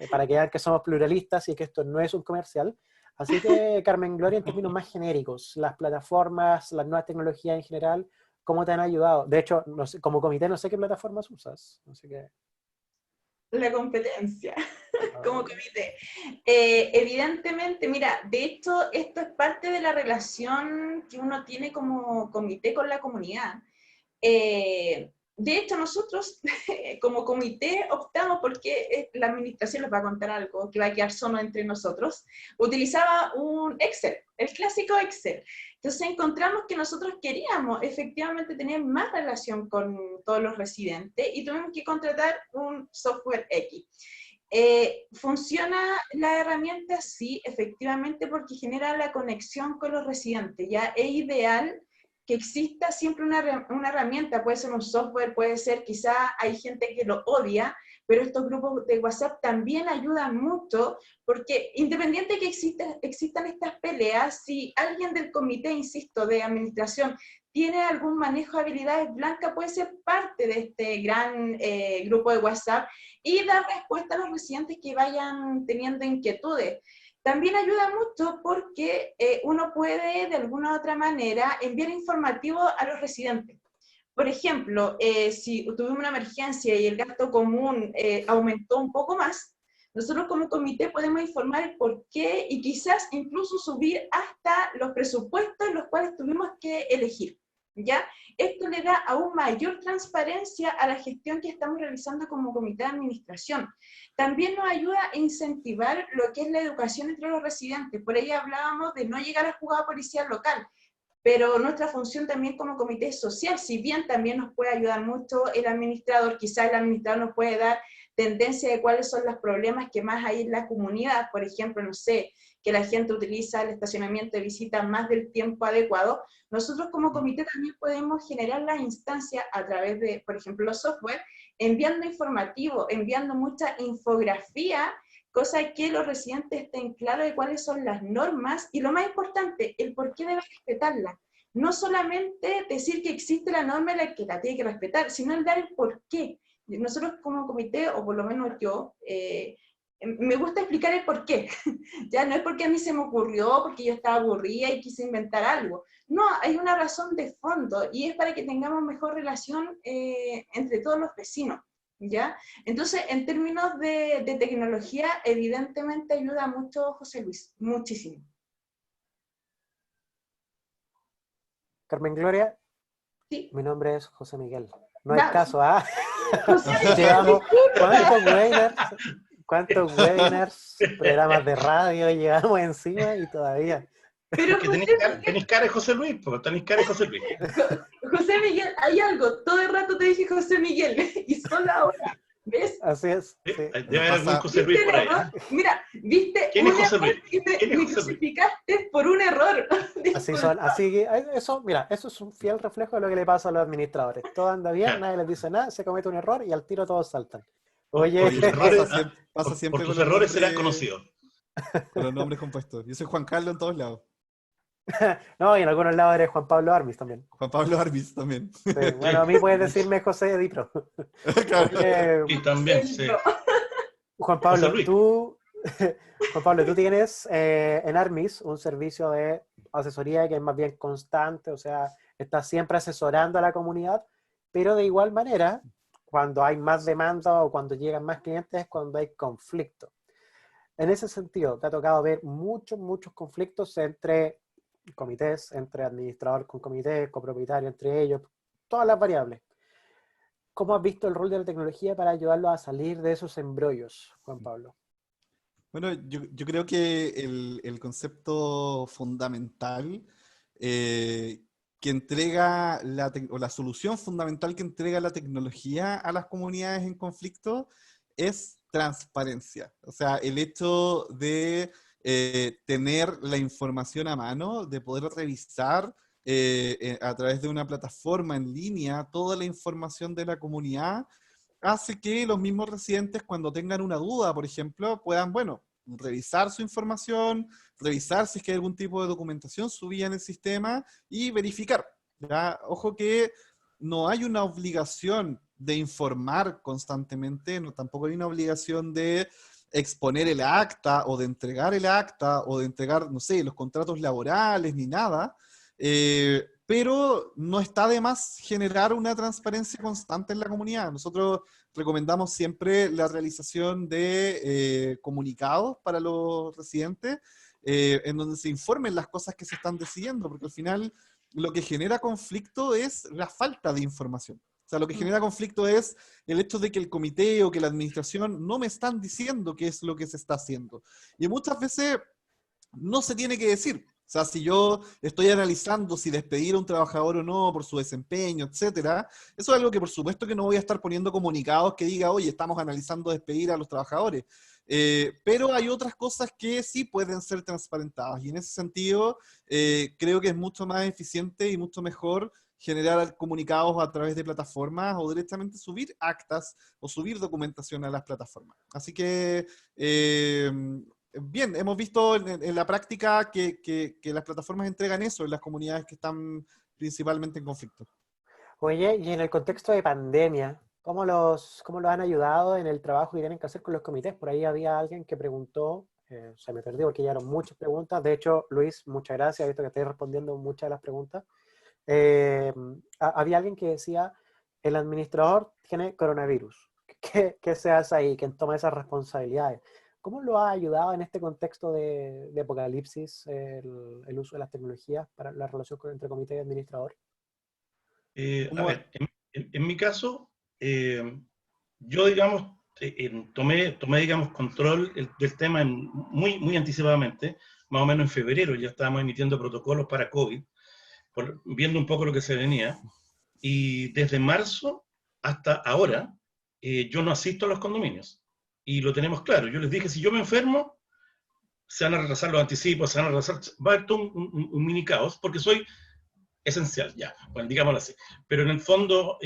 para que vean que somos pluralistas y que esto no es un comercial. Así que, Carmen Gloria, en términos más genéricos, las plataformas, las nuevas tecnologías en general, ¿cómo te han ayudado? De hecho, no sé, como comité no sé qué plataformas usas. No sé qué. La competencia como comité. Evidentemente, mira, de hecho, esto es parte de la relación que uno tiene como comité con la comunidad. De hecho, nosotros como comité optamos porque la administración les va a contar algo que va a quedar solo entre nosotros. Utilizaba un Excel, el clásico Excel. Entonces encontramos que nosotros queríamos efectivamente tener más relación con todos los residentes y tuvimos que contratar un software X. ¿Funciona la herramienta? Sí, efectivamente, porque genera la conexión con los residentes. Ya es ideal que exista siempre una herramienta, puede ser un software, puede ser, quizá hay gente que lo odia, pero estos grupos de WhatsApp también ayudan mucho, porque independiente de que existan estas peleas, si alguien del comité, insisto, de administración, tiene algún manejo de habilidades blancas, puede ser parte de este gran grupo de WhatsApp y dar respuesta a los residentes que vayan teniendo inquietudes. También ayuda mucho porque uno puede de alguna u otra manera enviar informativo a los residentes. Por ejemplo, si tuvimos una emergencia y el gasto común aumentó un poco más, nosotros como comité podemos informar el por qué y quizás incluso subir hasta los presupuestos los cuales tuvimos que elegir, ¿ya? Esto le da aún mayor transparencia a la gestión que estamos realizando como comité de administración. También nos ayuda a incentivar lo que es la educación entre los residentes. Por ahí hablábamos de no llegar a juzgado policial local, pero nuestra función también como comité es social, si bien también nos puede ayudar mucho el administrador, quizás el administrador nos puede dar tendencia de cuáles son los problemas que más hay en la comunidad, por ejemplo, no sé, que la gente utiliza el estacionamiento de visita más del tiempo adecuado. Nosotros como comité también podemos generar las instancias a través de, por ejemplo, los software, enviando informativo, enviando mucha infografía, cosa que los residentes estén claros de cuáles son las normas y lo más importante, el por qué deben respetarlas. No solamente decir que existe la norma y la que la tiene que respetar, sino el dar el por qué. Nosotros como comité, o por lo menos yo, me gusta explicar el por qué. Ya no es porque a mí se me ocurrió, porque yo estaba aburrida y quise inventar algo. No, hay una razón de fondo y es para que tengamos mejor relación entre todos los vecinos. ¿Ya? Entonces, en términos de tecnología, evidentemente ayuda mucho José Luis, muchísimo. Carmen Gloria, Sí. mi nombre es José Miguel. No hay Da- caso, ¿ah? José Miguel, Llevamos, disculpa. ¿cuántos webinars, programas de radio llevamos encima y todavía? Pero Que José tenéis cara de José Luis, porque tenéis cara de José Luis. José Miguel, hay algo, todo el rato te dije José Miguel, y solo ahora, ¿ves? Así es, sí. Debe haber algún José ¿Viste Luis el por ahí. error? Mira, viste ¿Quién un es José error Luis? y ¿Quién es me José Luis? crucificaste por un error. Así son, así que eso, mira, eso es un fiel reflejo de lo que le pasa a los administradores. Todo anda bien, nadie les dice nada, se comete un error y al tiro todos saltan. Oye, Por tus errores, Pasa siempre por con tus los errores serás nombres, conocido. con los nombres compuestos. Yo soy Juan Carlos en todos lados. no, y en algunos lados eres Juan Pablo Armis también. Juan Pablo Arbis también. Sí, bueno, a mí puedes decirme José Dipro. Claro. Oye, Y también, sí. Juan José Pablo, Luis. Juan Pablo, tú tienes en Armis un servicio de asesoría que es más bien constante, o sea, estás siempre asesorando a la comunidad, pero de igual manera, cuando hay más demanda o cuando llegan más clientes es cuando hay conflicto. En ese sentido, te ha tocado ver muchos conflictos entre comités, entre administrador con comité, copropietario entre ellos, todas las variables. ¿Cómo has visto el rol de la tecnología para ayudarlos a salir de esos embrollos, Juan Pablo? Bueno, yo creo que el concepto fundamental que entrega o la solución fundamental que entrega la tecnología a las comunidades en conflicto es transparencia. O sea, el hecho de tener la información a mano, de poder revisar a través de una plataforma en línea toda la información de la comunidad, hace que los mismos residentes, cuando tengan una duda, por ejemplo, puedan, bueno, revisar su información, revisar si es que hay algún tipo de documentación subida en el sistema y verificar. ¿Ya? Ojo que no hay una obligación de informar constantemente, no, tampoco hay una obligación de exponer el acta o de entregar el acta o de entregar, no sé, los contratos laborales ni nada, pero no está de más generar una transparencia constante en la comunidad. Nosotros recomendamos siempre la realización de comunicados para los residentes, en donde se informen las cosas que se están decidiendo, porque al final lo que genera conflicto es la falta de información. O sea, lo que genera conflicto es el hecho de que el comité o que la administración no me están diciendo qué es lo que se está haciendo. Y muchas veces no se tiene que decir. O sea, si yo estoy analizando si despedir a un trabajador o no por su desempeño, etcétera, eso es algo que por supuesto que no voy a estar poniendo comunicados que diga, oye, estamos analizando despedir a los trabajadores. Pero hay otras cosas que sí pueden ser transparentadas. Y en ese sentido, creo que es mucho más eficiente y mucho mejor generar comunicados a través de plataformas o directamente subir actas o subir documentación a las plataformas. Así que... bien, hemos visto en la práctica que las plataformas entregan eso en las comunidades que están principalmente en conflicto. Oye, y en el contexto de pandemia, ¿cómo los han ayudado en el trabajo que tienen que hacer con los comités? Por ahí había alguien que preguntó, se me perdió porque ya eran muchas preguntas. De hecho, Luis, muchas gracias, he visto que estáis respondiendo muchas de las preguntas. había alguien que decía, el administrador tiene coronavirus. ¿Qué se hace ahí? ¿Quién toma esas responsabilidades? ¿Cómo lo ha ayudado en este contexto de apocalipsis el uso de las tecnologías para la relación entre comité y administrador? A ver, en mi caso, yo, digamos, tomé, digamos, control del tema muy, muy anticipadamente, más o menos en febrero ya estábamos emitiendo protocolos para COVID, viendo un poco lo que se venía, y desde marzo hasta ahora, yo no asisto a los condominios, y lo tenemos claro. Yo les dije, si yo me enfermo, se van a retrasar los anticipos, se van a retrasar, va a haber todo un mini caos, porque soy esencial, ya, bueno, digámoslo así. Pero en el fondo,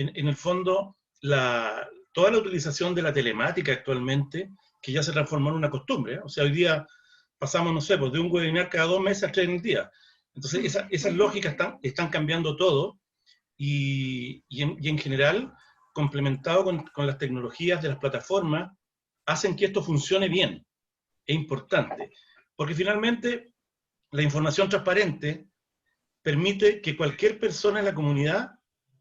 toda la utilización de la telemática actualmente, que ya se transformó en una costumbre, ¿eh? O sea, hoy día pasamos, no sé, pues de un webinar cada 2 meses a 3 en el día. Entonces, esas lógicas están cambiando todo y en general, complementado con las tecnologías de las plataformas, hacen que esto funcione bien. Es importante, porque finalmente la información transparente permite que cualquier persona en la comunidad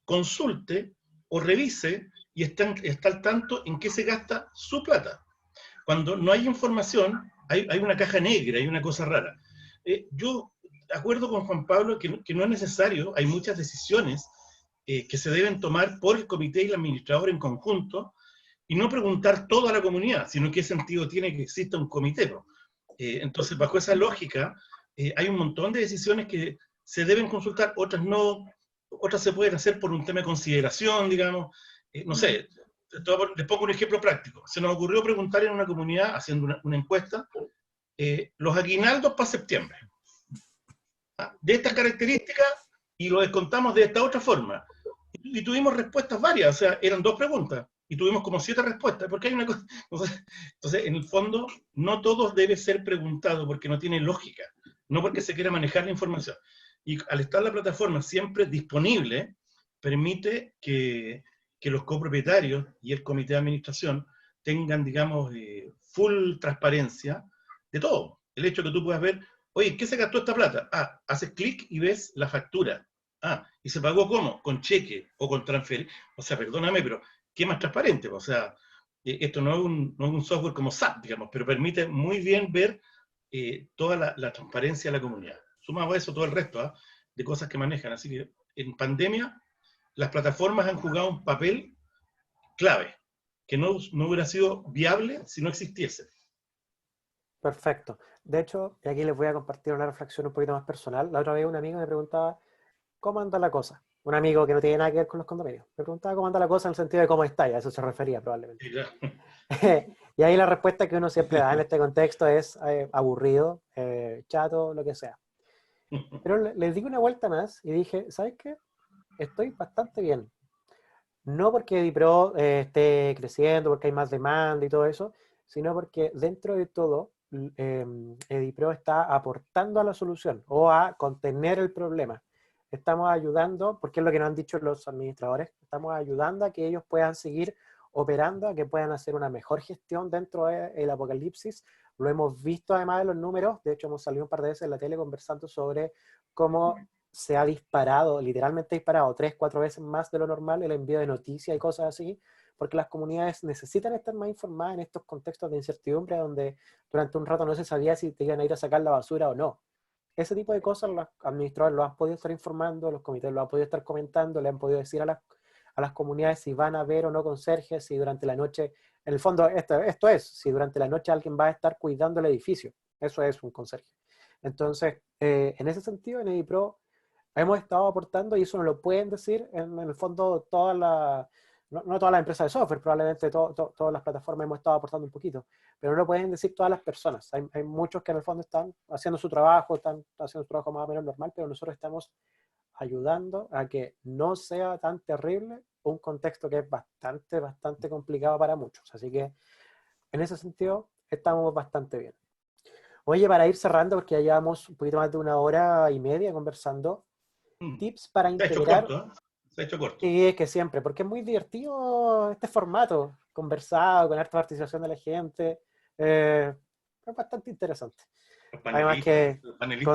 consulte o revise y está al tanto en qué se gasta su plata. Cuando no hay información, hay una caja negra, hay una cosa rara. Yo acuerdo con Juan Pablo que no es necesario, hay muchas decisiones que se deben tomar por el comité y el administrador en conjunto, y no preguntar todo a la comunidad, sino qué sentido tiene que exista un comité. Entonces, bajo esa lógica, hay un montón de decisiones que se deben consultar, otras no, otras se pueden hacer por un tema de consideración, digamos. No sé, les pongo un ejemplo práctico. Se nos ocurrió preguntar en una comunidad, haciendo una encuesta, los aguinaldos para septiembre, de estas características, y lo descontamos de esta otra forma. Y tuvimos respuestas varias, o sea, eran 2 preguntas, y tuvimos como 7 respuestas, porque hay una cosa. Entonces, en el fondo, no todo debe ser preguntado porque no tiene lógica, no porque se quiera manejar la información. Y al estar la plataforma siempre disponible, permite que los copropietarios y el comité de administración tengan, digamos, full transparencia de todo. El hecho de que tú puedas ver, oye, ¿qué se gastó esta plata? Ah, haces clic y ves la factura. Ah, ¿y se pagó cómo? Con cheque o con transferencia. O sea, perdóname, pero ¿qué más transparente? O sea, esto no es un software como SAP, digamos, pero permite muy bien ver toda la transparencia de la comunidad. Sumado a eso, todo el resto de cosas que manejan. Así que en pandemia, las plataformas han jugado un papel clave, que no hubiera sido viable si no existiese. Perfecto. De hecho, y aquí les voy a compartir una reflexión un poquito más personal. La otra vez un amigo me preguntaba, ¿cómo anda la cosa? Un amigo que no tiene nada que ver con los condominios. Me preguntaba cómo anda la cosa en el sentido de cómo está, y a eso se refería probablemente. Y ahí la respuesta que uno siempre da en este contexto es aburrido, chato, lo que sea. Pero les di una vuelta más y dije, ¿sabes qué? Estoy bastante bien. No porque Edipro esté creciendo, porque hay más demanda y todo eso, sino porque dentro de todo, Edipro está aportando a la solución o a contener el problema. Estamos ayudando, porque es lo que nos han dicho los administradores, estamos ayudando a que ellos puedan seguir operando, a que puedan hacer una mejor gestión dentro del apocalipsis. Lo hemos visto además de los números, de hecho hemos salido un par de veces en la tele conversando sobre cómo se ha disparado, literalmente disparado 3, 4 veces más de lo normal el envío de noticias y cosas así, porque las comunidades necesitan estar más informadas en estos contextos de incertidumbre donde durante un rato no se sabía si te iban a ir a sacar la basura o no. Ese tipo de cosas los administradores lo han podido estar informando, los comités lo han podido estar comentando, le han podido decir a las comunidades si van a ver o no conserjes, si durante la noche, en el fondo esto es, si durante la noche alguien va a estar cuidando el edificio, eso es un conserje. Entonces, en ese sentido, en Edipro hemos estado aportando, y eso nos lo pueden decir en el fondo no todas las empresas de software, probablemente todas las plataformas hemos estado aportando un poquito, pero no lo pueden decir todas las personas. Hay muchos que en el fondo están haciendo su trabajo, están haciendo su trabajo más o menos normal, pero nosotros estamos ayudando a que no sea tan terrible un contexto que es bastante complicado para muchos. Así que en ese sentido estamos bastante bien. Oye, para ir cerrando, porque ya llevamos un poquito más de 1 hora y media conversando, tips para integrar... Se ha hecho corto. Sí, es que siempre, porque es muy divertido este formato, conversado, con harta participación de la gente. Es bastante interesante. Además que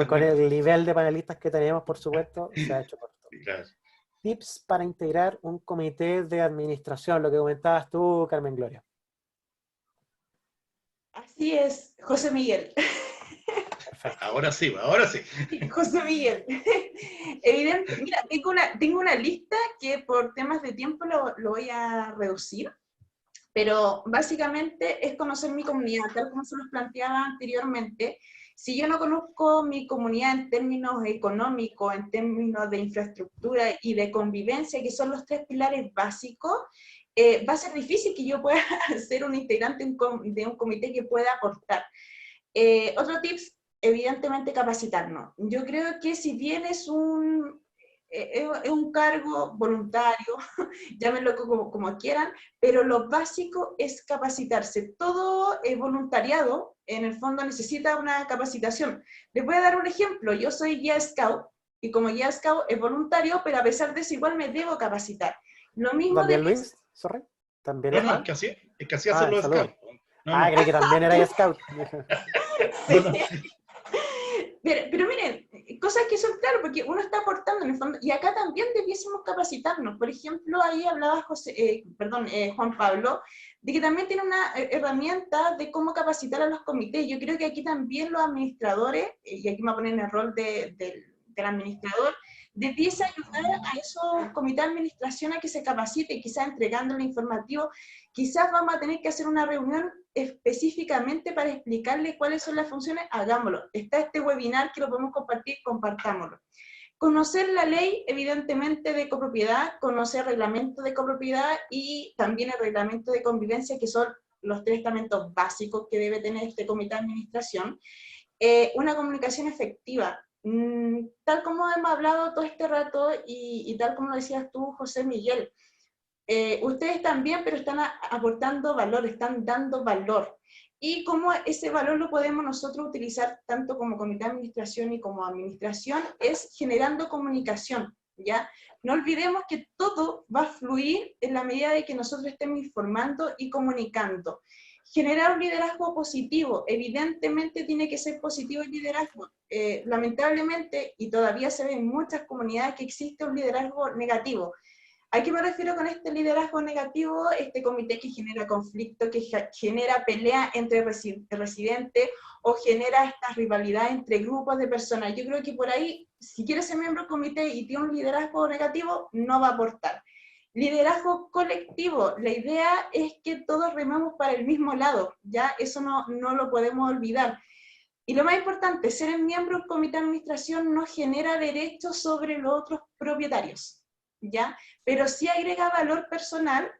con el nivel de panelistas que tenemos, por supuesto, se ha hecho corto. Claro. Tips para integrar un comité de administración, lo que comentabas tú, Carmen Gloria. Así es, José Miguel. Perfecto. Ahora sí, ahora sí. José Miguel. Evidente, mira, tengo una lista que por temas de tiempo lo voy a reducir, pero básicamente es conocer mi comunidad, tal como se los planteaba anteriormente. Si yo no conozco mi comunidad en términos económicos, en términos de infraestructura y de convivencia, que son los 3 pilares básicos, va a ser difícil que yo pueda ser un integrante de un comité que pueda aportar. Otro tips, evidentemente capacitarnos. Yo creo que si bien es un cargo voluntario, llámenlo como quieran, pero lo básico es capacitarse. Todo voluntariado, en el fondo, necesita una capacitación. Les voy a dar un ejemplo. Yo soy guía Scout, y como guía Scout es voluntario, pero a pesar de eso igual me debo capacitar. Lo mismo ¿También de... Luis? Sorry. ¿También No, no, está? es que así hacen los saludos. scouts. No, no. Creí que también era scout. No, no. Pero miren, cosas que son claras, porque uno está aportando en el fondo, y acá también debiésemos capacitarnos. Por ejemplo, ahí hablaba Juan Pablo, de que también tiene una herramienta de cómo capacitar a los comités. Yo creo que aquí también los administradores, y aquí me voy a poner en el rol del administrador, debiese ayudar a esos comités de administración a que se capacite, quizás entregándole informativo. Quizás vamos a tener que hacer una reunión específicamente para explicarle cuáles son las funciones, hagámoslo. Está este webinar que lo podemos compartir, compartámoslo. Conocer la ley, evidentemente, de copropiedad, conocer el reglamento de copropiedad y también el reglamento de convivencia, que son los 3 estamentos básicos que debe tener este comité de administración. Una comunicación efectiva. Tal como hemos hablado todo este rato y tal como lo decías tú, José Miguel, ustedes también, pero están aportando valor, están dando valor. Y cómo ese valor lo podemos nosotros utilizar tanto como comité de administración y como administración es generando comunicación, ¿ya? No olvidemos que todo va a fluir en la medida de que nosotros estemos informando y comunicando. Generar un liderazgo positivo, evidentemente tiene que ser positivo el liderazgo. Lamentablemente, y todavía se ve en muchas comunidades que existe un liderazgo negativo. ¿A qué me refiero con este liderazgo negativo? Este comité que genera conflicto, que genera pelea entre residentes o genera esta rivalidad entre grupos de personas. Yo creo que por ahí, si quiere ser miembro del comité y tiene un liderazgo negativo, no va a aportar. Liderazgo colectivo, la idea es que todos remamos para el mismo lado, ¿ya? Eso no lo podemos olvidar. Y lo más importante, ser miembro del comité de administración no genera derechos sobre los otros propietarios, ¿ya? Pero sí agrega valor personal,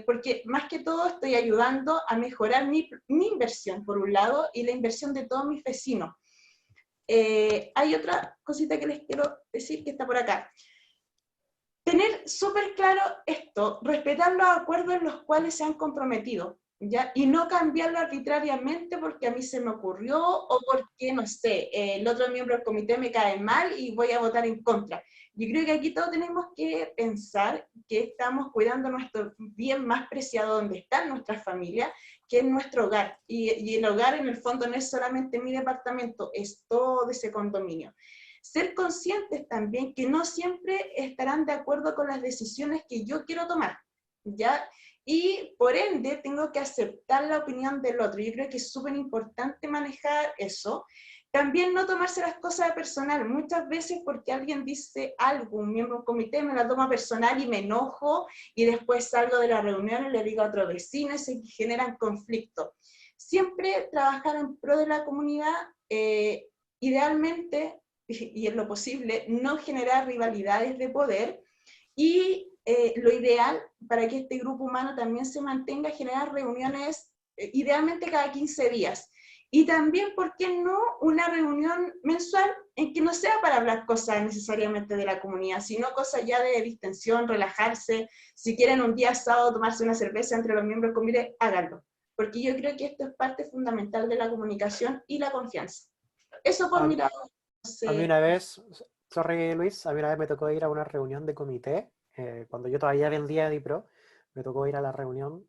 porque más que todo estoy ayudando a mejorar mi inversión, por un lado, y la inversión de todos mis vecinos. Hay otra cosita que les quiero decir que está por acá. Tener súper claro esto, respetar los acuerdos en los cuales se han comprometido, ¿ya? Y no cambiarlo arbitrariamente porque a mí se me ocurrió o porque, no sé, el otro miembro del comité me cae mal y voy a votar en contra. Yo creo que aquí todos tenemos que pensar que estamos cuidando nuestro bien más preciado donde están nuestras familias, que es nuestro hogar. Y el hogar en el fondo no es solamente mi departamento, es todo ese condominio. Ser conscientes también que no siempre estarán de acuerdo con las decisiones que yo quiero tomar, ¿ya? Y por ende tengo que aceptar la opinión del otro. Yo creo que es súper importante manejar eso. También no tomarse las cosas personal. Muchas veces porque alguien dice algo, un miembro del comité, me la toma personal y me enojo y después salgo de la reunión y le digo a otro vecino y se generan conflictos. Siempre trabajar en pro de la comunidad, idealmente, y en lo posible, no generar rivalidades de poder, y lo ideal para que este grupo humano también se mantenga, generar reuniones idealmente cada 15 días. Y también, ¿por qué no una reunión mensual en que no sea para hablar cosas necesariamente de la comunidad, sino cosas ya de distensión, relajarse? Si quieren un día sábado tomarse una cerveza entre los miembros del comité, háganlo. Porque yo creo que esto es parte fundamental de la comunicación y la confianza. Eso por mi lado. A mí una vez, sorry Luis, a mí una vez me tocó ir a una reunión de comité, cuando yo todavía vendía Dipro, me tocó ir a la reunión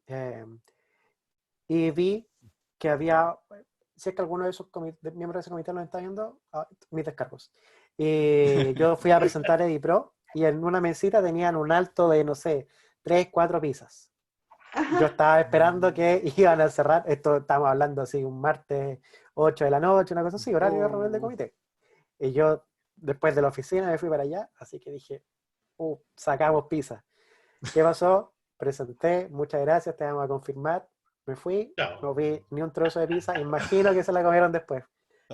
y vi que había, si es que alguno de esos miembros de ese comité nos está viendo, mis descargos. Y yo fui a presentar Edipro y en una mesita tenían un alto de, no sé, 3, 4 pizzas. Yo estaba esperando que iban a cerrar, esto estamos hablando así, un martes 8 de la noche, una cosa así, horario de reunión de comité. Y yo, después de la oficina, me fui para allá, así que dije, sacamos pizza. ¿Qué pasó? Presenté, muchas gracias, te vamos a confirmar. Me fui, Chao. no vi ni un trozo de pizza, imagino que se la comieron después.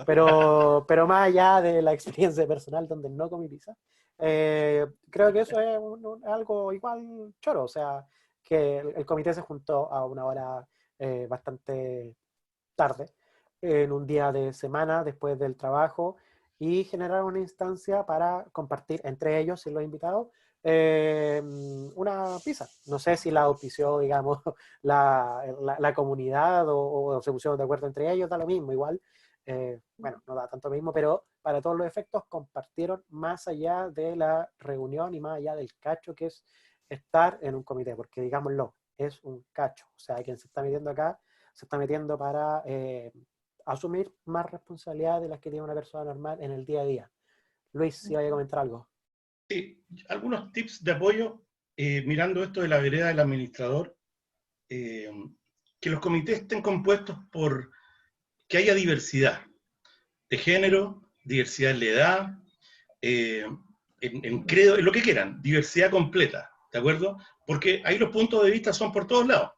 Pero más allá de la experiencia personal donde no comí pizza, creo que eso es algo igual choro, o sea, que el comité se juntó a una hora bastante tarde, en un día de semana después del trabajo, y generar una instancia para compartir entre ellos y los invitados una pizza. No sé si la auspició, digamos, la comunidad o se pusieron de acuerdo entre ellos, da lo mismo, igual. Bueno, no da tanto lo mismo, pero para todos los efectos compartieron más allá de la reunión y más allá del cacho que es estar en un comité, porque digámoslo, es un cacho. O sea, quien se está metiendo acá se está metiendo para asumir más responsabilidades de las que tiene una persona normal en el día a día. Luis, si vaya a comentar algo. Sí, algunos tips de apoyo, mirando esto de la vereda del administrador, que los comités estén compuestos por que haya diversidad de género, diversidad en la edad, en credo, en lo que quieran, diversidad completa, ¿de acuerdo? Porque ahí los puntos de vista son por todos lados.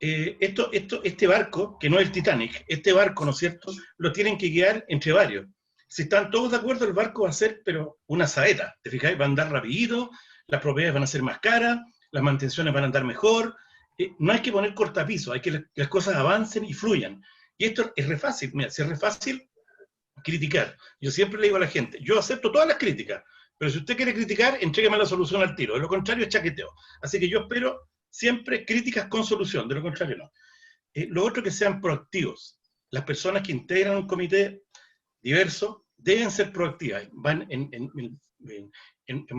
Este barco, que no es el Titanic, este barco, ¿no es cierto?, lo tienen que guiar entre varios. Si están todos de acuerdo, el barco va a ser, pero una saeta, ¿te fijáis? Va a andar rapidito, las propiedades van a ser más caras, las mantenciones van a andar mejor, no hay que poner cortapiso, hay que las cosas avancen y fluyan. Y esto es re fácil, mira, si es re fácil criticar. Yo siempre le digo a la gente, yo acepto todas las críticas, pero si usted quiere criticar, entrégueme la solución al tiro, de lo contrario es chaqueteo. Así que yo espero siempre críticas con solución, de lo contrario no. Lo otro, que sean proactivos. Las personas que integran un comité diverso deben ser proactivas, van en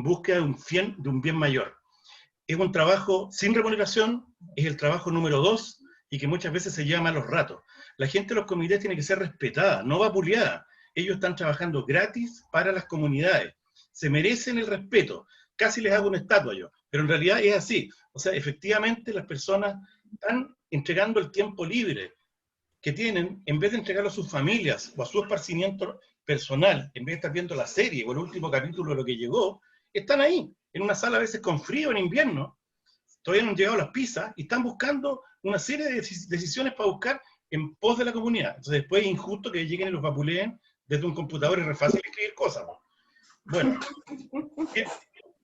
búsqueda de un bien mayor. Es un trabajo sin remuneración, es el trabajo número 2 y que muchas veces se llama a los ratos. La gente de los comités tiene que ser respetada, no vapuleada. Ellos están trabajando gratis para las comunidades. Se merecen el respeto. Casi les hago una estatua yo, pero en realidad es así. O sea, efectivamente las personas están entregando el tiempo libre que tienen, en vez de entregarlo a sus familias o a su esparcimiento personal, en vez de estar viendo la serie o el último capítulo de lo que llegó, están ahí, en una sala a veces con frío en invierno, todavía no han llegado las pizzas y están buscando una serie de decisiones para buscar en pos de la comunidad. Entonces después es injusto que lleguen y los vapuleen desde un computador y es re fácil escribir cosas. Bueno,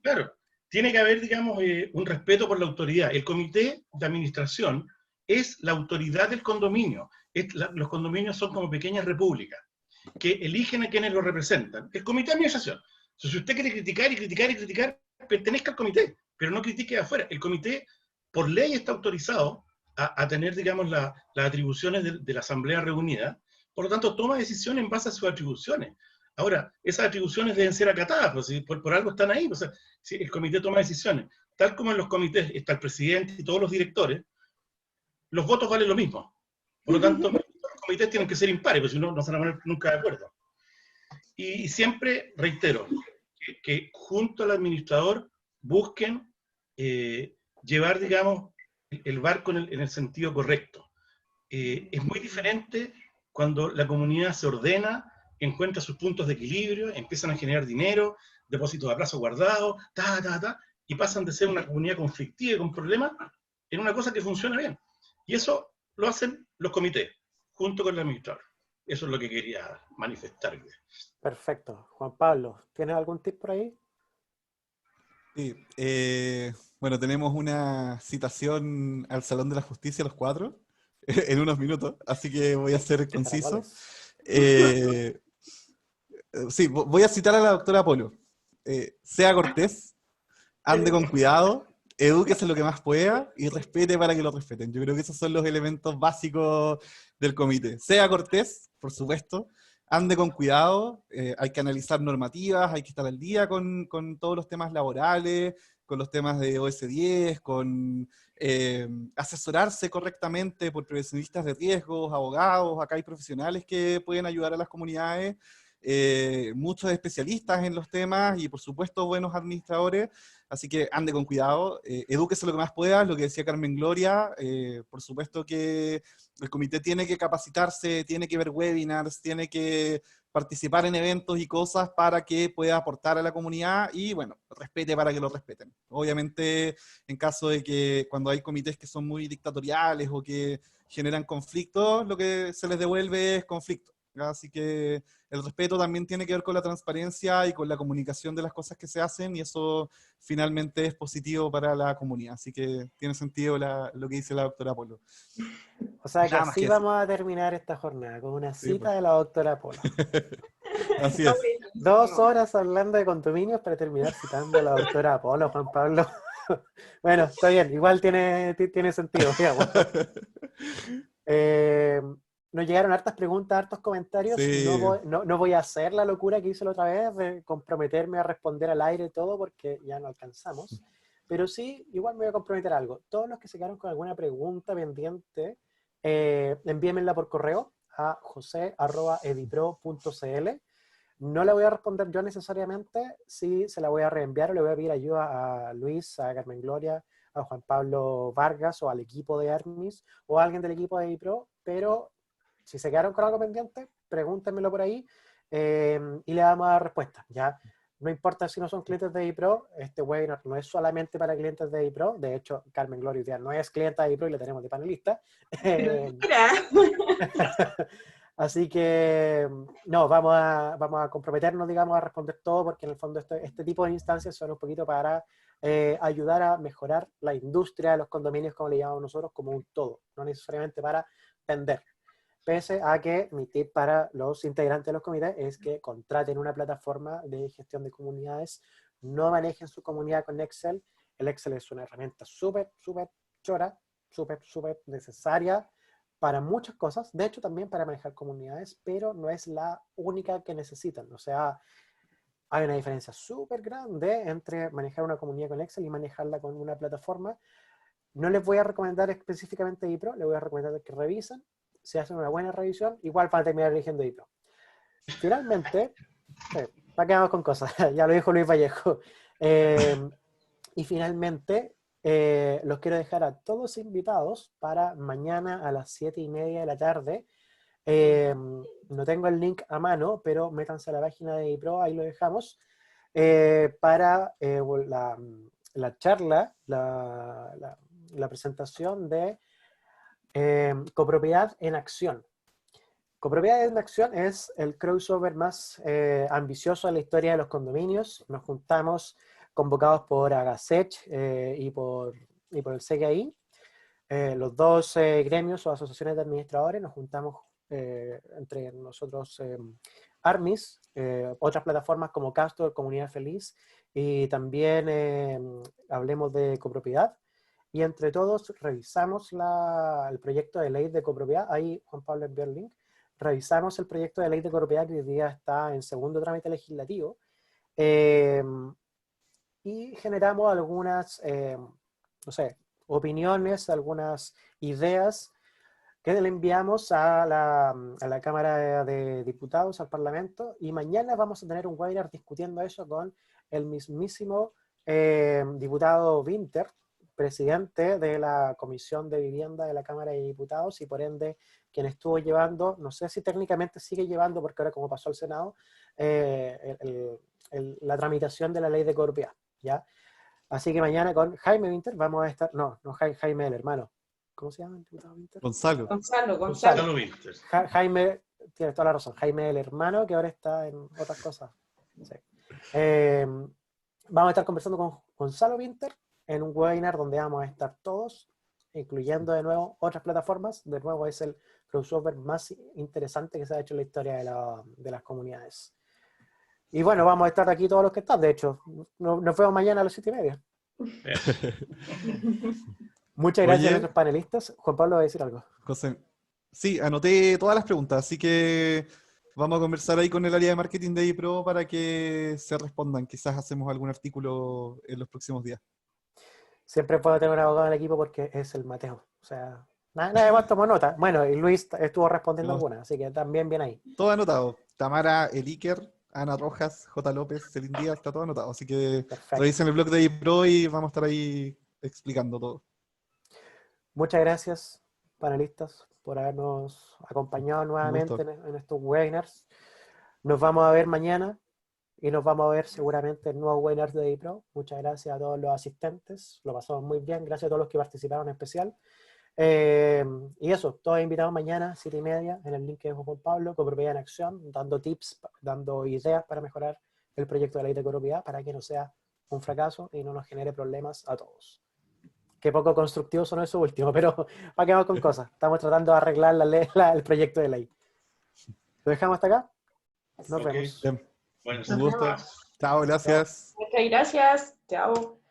claro, tiene que haber, digamos, un respeto por la autoridad. El comité de administración es la autoridad del condominio. Los condominios son como pequeñas repúblicas que eligen a quienes lo representan. El comité de administración. Entonces, si usted quiere criticar y criticar y criticar, pertenezca al comité, pero no critique afuera. El comité, por ley, está autorizado a tener, digamos, las atribuciones de la asamblea reunida. Por lo tanto, toma decisiones en base a sus atribuciones. Ahora, esas atribuciones deben ser acatadas, pues, si por algo están ahí. O sea, si el comité toma decisiones, tal como en los comités está el presidente y todos los directores, los votos valen lo mismo. Por lo tanto, los comités tienen que ser impares, porque si no, no se van a poner nunca de acuerdo. Y siempre reitero que junto al administrador busquen llevar, digamos, el barco en el sentido correcto. Es muy diferente cuando la comunidad se ordena, encuentra sus puntos de equilibrio, empiezan a generar dinero, depósitos a plazo guardado, y pasan de ser una comunidad conflictiva y con problemas en una cosa que funciona bien. Y eso lo hacen los comités, junto con el administrador. Eso es lo que quería manifestar. Perfecto. Juan Pablo, ¿tienes algún tip por ahí? Sí, bueno, tenemos una citación al Salón de la Justicia los 4 en unos minutos, así que voy a ser conciso. Sí, voy a citar a la doctora Polo. Sea cortés, ande con cuidado, edúquese lo que más pueda y respete para que lo respeten. Yo creo que esos son los elementos básicos del comité. Sea cortés, por supuesto, ande con cuidado, hay que analizar normativas, hay que estar al día con todos los temas laborales, con los temas de OS10, con asesorarse correctamente por prevencionistas de riesgos, abogados. Acá hay profesionales que pueden ayudar a las comunidades. muchos especialistas en los temas y por supuesto buenos administradores, así que ande con cuidado, edúquese lo que más pueda, lo que decía Carmen Gloria, por supuesto que el comité tiene que capacitarse, tiene que ver webinars, tiene que participar en eventos y cosas para que pueda aportar a la comunidad y, bueno, respete para que lo respeten. Obviamente, en caso de que cuando hay comités que son muy dictatoriales o que generan conflictos, lo que se les devuelve es conflicto. Así que el respeto también tiene que ver con la transparencia y con la comunicación de las cosas que se hacen y eso finalmente es positivo para la comunidad. Así que tiene sentido lo que dice la doctora Polo. O sea que Nada más así que vamos a terminar esta jornada, con una Sí, cita pues. de la doctora Polo. Así es. 2 horas hablando de condominios para terminar citando a la doctora Polo, Juan Pablo. Bueno, está bien, igual tiene sentido, digamos. Nos llegaron hartas preguntas, hartos comentarios. Sí. No voy a hacer la locura que hice la otra vez de comprometerme a responder al aire y todo porque ya no alcanzamos. Pero sí, igual me voy a comprometer a algo. Todos los que se quedaron con alguna pregunta pendiente, envíenmela por correo a jose@edipro.cl. No la voy a responder yo necesariamente, sí se la voy a reenviar o le voy a pedir ayuda a Luis, a Carmen Gloria, a Juan Pablo Vargas o al equipo de Armis o a alguien del equipo de Edipro, pero si se quedaron con algo pendiente, pregúntenmelo por ahí y le damos a dar respuesta. Ya no importa si no son clientes de Edipro, este webinar no es solamente para clientes de Edipro, de hecho Carmen Gloria hoy día no es clienta de Edipro y la tenemos de panelista. Mira. Así que, no, vamos a comprometernos, digamos, a responder todo, porque en el fondo este tipo de instancias son un poquito para ayudar a mejorar la industria de los condominios, como le llamamos nosotros, como un todo, no necesariamente para vender. Pese a que mi tip para los integrantes de los comités es que contraten una plataforma de gestión de comunidades, no manejen su comunidad con Excel. El Excel es una herramienta súper chora, súper necesaria para muchas cosas, de hecho también para manejar comunidades, pero no es la única que necesitan. O sea, hay una diferencia súper grande entre manejar una comunidad con Excel y manejarla con una plataforma. No les voy a recomendar específicamente Edipro, les voy a recomendar que revisen. Si hacen una buena revisión, igual van a terminar eligiendo Edipro. Finalmente, ¿para qué vamos con cosas? Ya lo dijo Luis Vallejo. Y finalmente, los quiero dejar a todos invitados para mañana a las 7:30 de la tarde. No tengo el link a mano, pero métanse a la página de Edipro, ahí lo dejamos, para la charla, la presentación de Copropiedad en Acción. Copropiedad en Acción es el crossover más ambicioso de la historia de los condominios. Nos juntamos convocados por Agasech y por el CGI. Los dos gremios o asociaciones de administradores nos juntamos entre nosotros Armis, otras plataformas como Castor, Comunidad Feliz, y también hablemos de copropiedad. Y entre todos revisamos el proyecto de ley de copropiedad. Ahí Juan Pablo envió el link. Revisamos el proyecto de ley de copropiedad que hoy día está en segundo trámite legislativo. Y generamos algunas, no sé, opiniones, algunas ideas que le enviamos a la Cámara de Diputados, al Parlamento, y mañana vamos a tener un webinar discutiendo eso con el mismísimo diputado Winter, presidente de la Comisión de Vivienda de la Cámara de Diputados y por ende quien estuvo llevando, no sé si técnicamente sigue llevando, porque ahora como pasó al Senado, la tramitación de la ley de copropiedad, ¿ya? Así que mañana con Jaime Winter vamos a estar, no Jaime el hermano, ¿cómo se llama el diputado Winter? Gonzalo. Gonzalo. Winter. Jaime, tienes toda la razón, Jaime el hermano, que ahora está en otras cosas. Sí. Vamos a estar conversando con Gonzalo Winter en un webinar donde vamos a estar todos, incluyendo de nuevo otras plataformas. De nuevo es el crossover más interesante que se ha hecho en la historia de las comunidades. Y bueno, vamos a estar aquí todos los que están, de hecho. Nos vemos mañana a las 7:30. Muchas gracias a nuestros panelistas. Juan Pablo va a decir algo. José, sí, anoté todas las preguntas, así que vamos a conversar ahí con el área de marketing de Edipro para que se respondan. Quizás hacemos algún artículo en los próximos días. Siempre puedo tener un abogado en el equipo porque es el Mateo. O sea, nada más tomó nota. Bueno, y Luis estuvo respondiendo algunas, así que también bien ahí. Todo anotado. Tamara Eliker, Ana Rojas, J. López, Celín Díaz, está todo anotado. Así que Perfecto. revisen el blog de iPro y vamos a estar ahí explicando todo. Muchas gracias, panelistas, por habernos acompañado nuevamente gusto. en estos webinars. Nos vamos a ver mañana y nos vamos a ver seguramente en nuevos webinars de iPro. Muchas gracias a todos los asistentes, lo pasamos muy bien. Gracias a todos los que participaron en especial. Y eso, todos invitados mañana, 7:30, en el link que dejó Juan Pablo, Copropiedad en Acción, dando tips, dando ideas para mejorar el proyecto de la ley de copropiedad para que no sea un fracaso y no nos genere problemas a todos. Qué poco constructivo sonó eso último, pero para que vamos con cosas. Estamos tratando de arreglar el proyecto de ley. ¿Lo dejamos hasta acá? Nos Ok. vemos. Bien, Bueno, un gusto. vemos. Chao, gracias. Muchas gracias. Chao.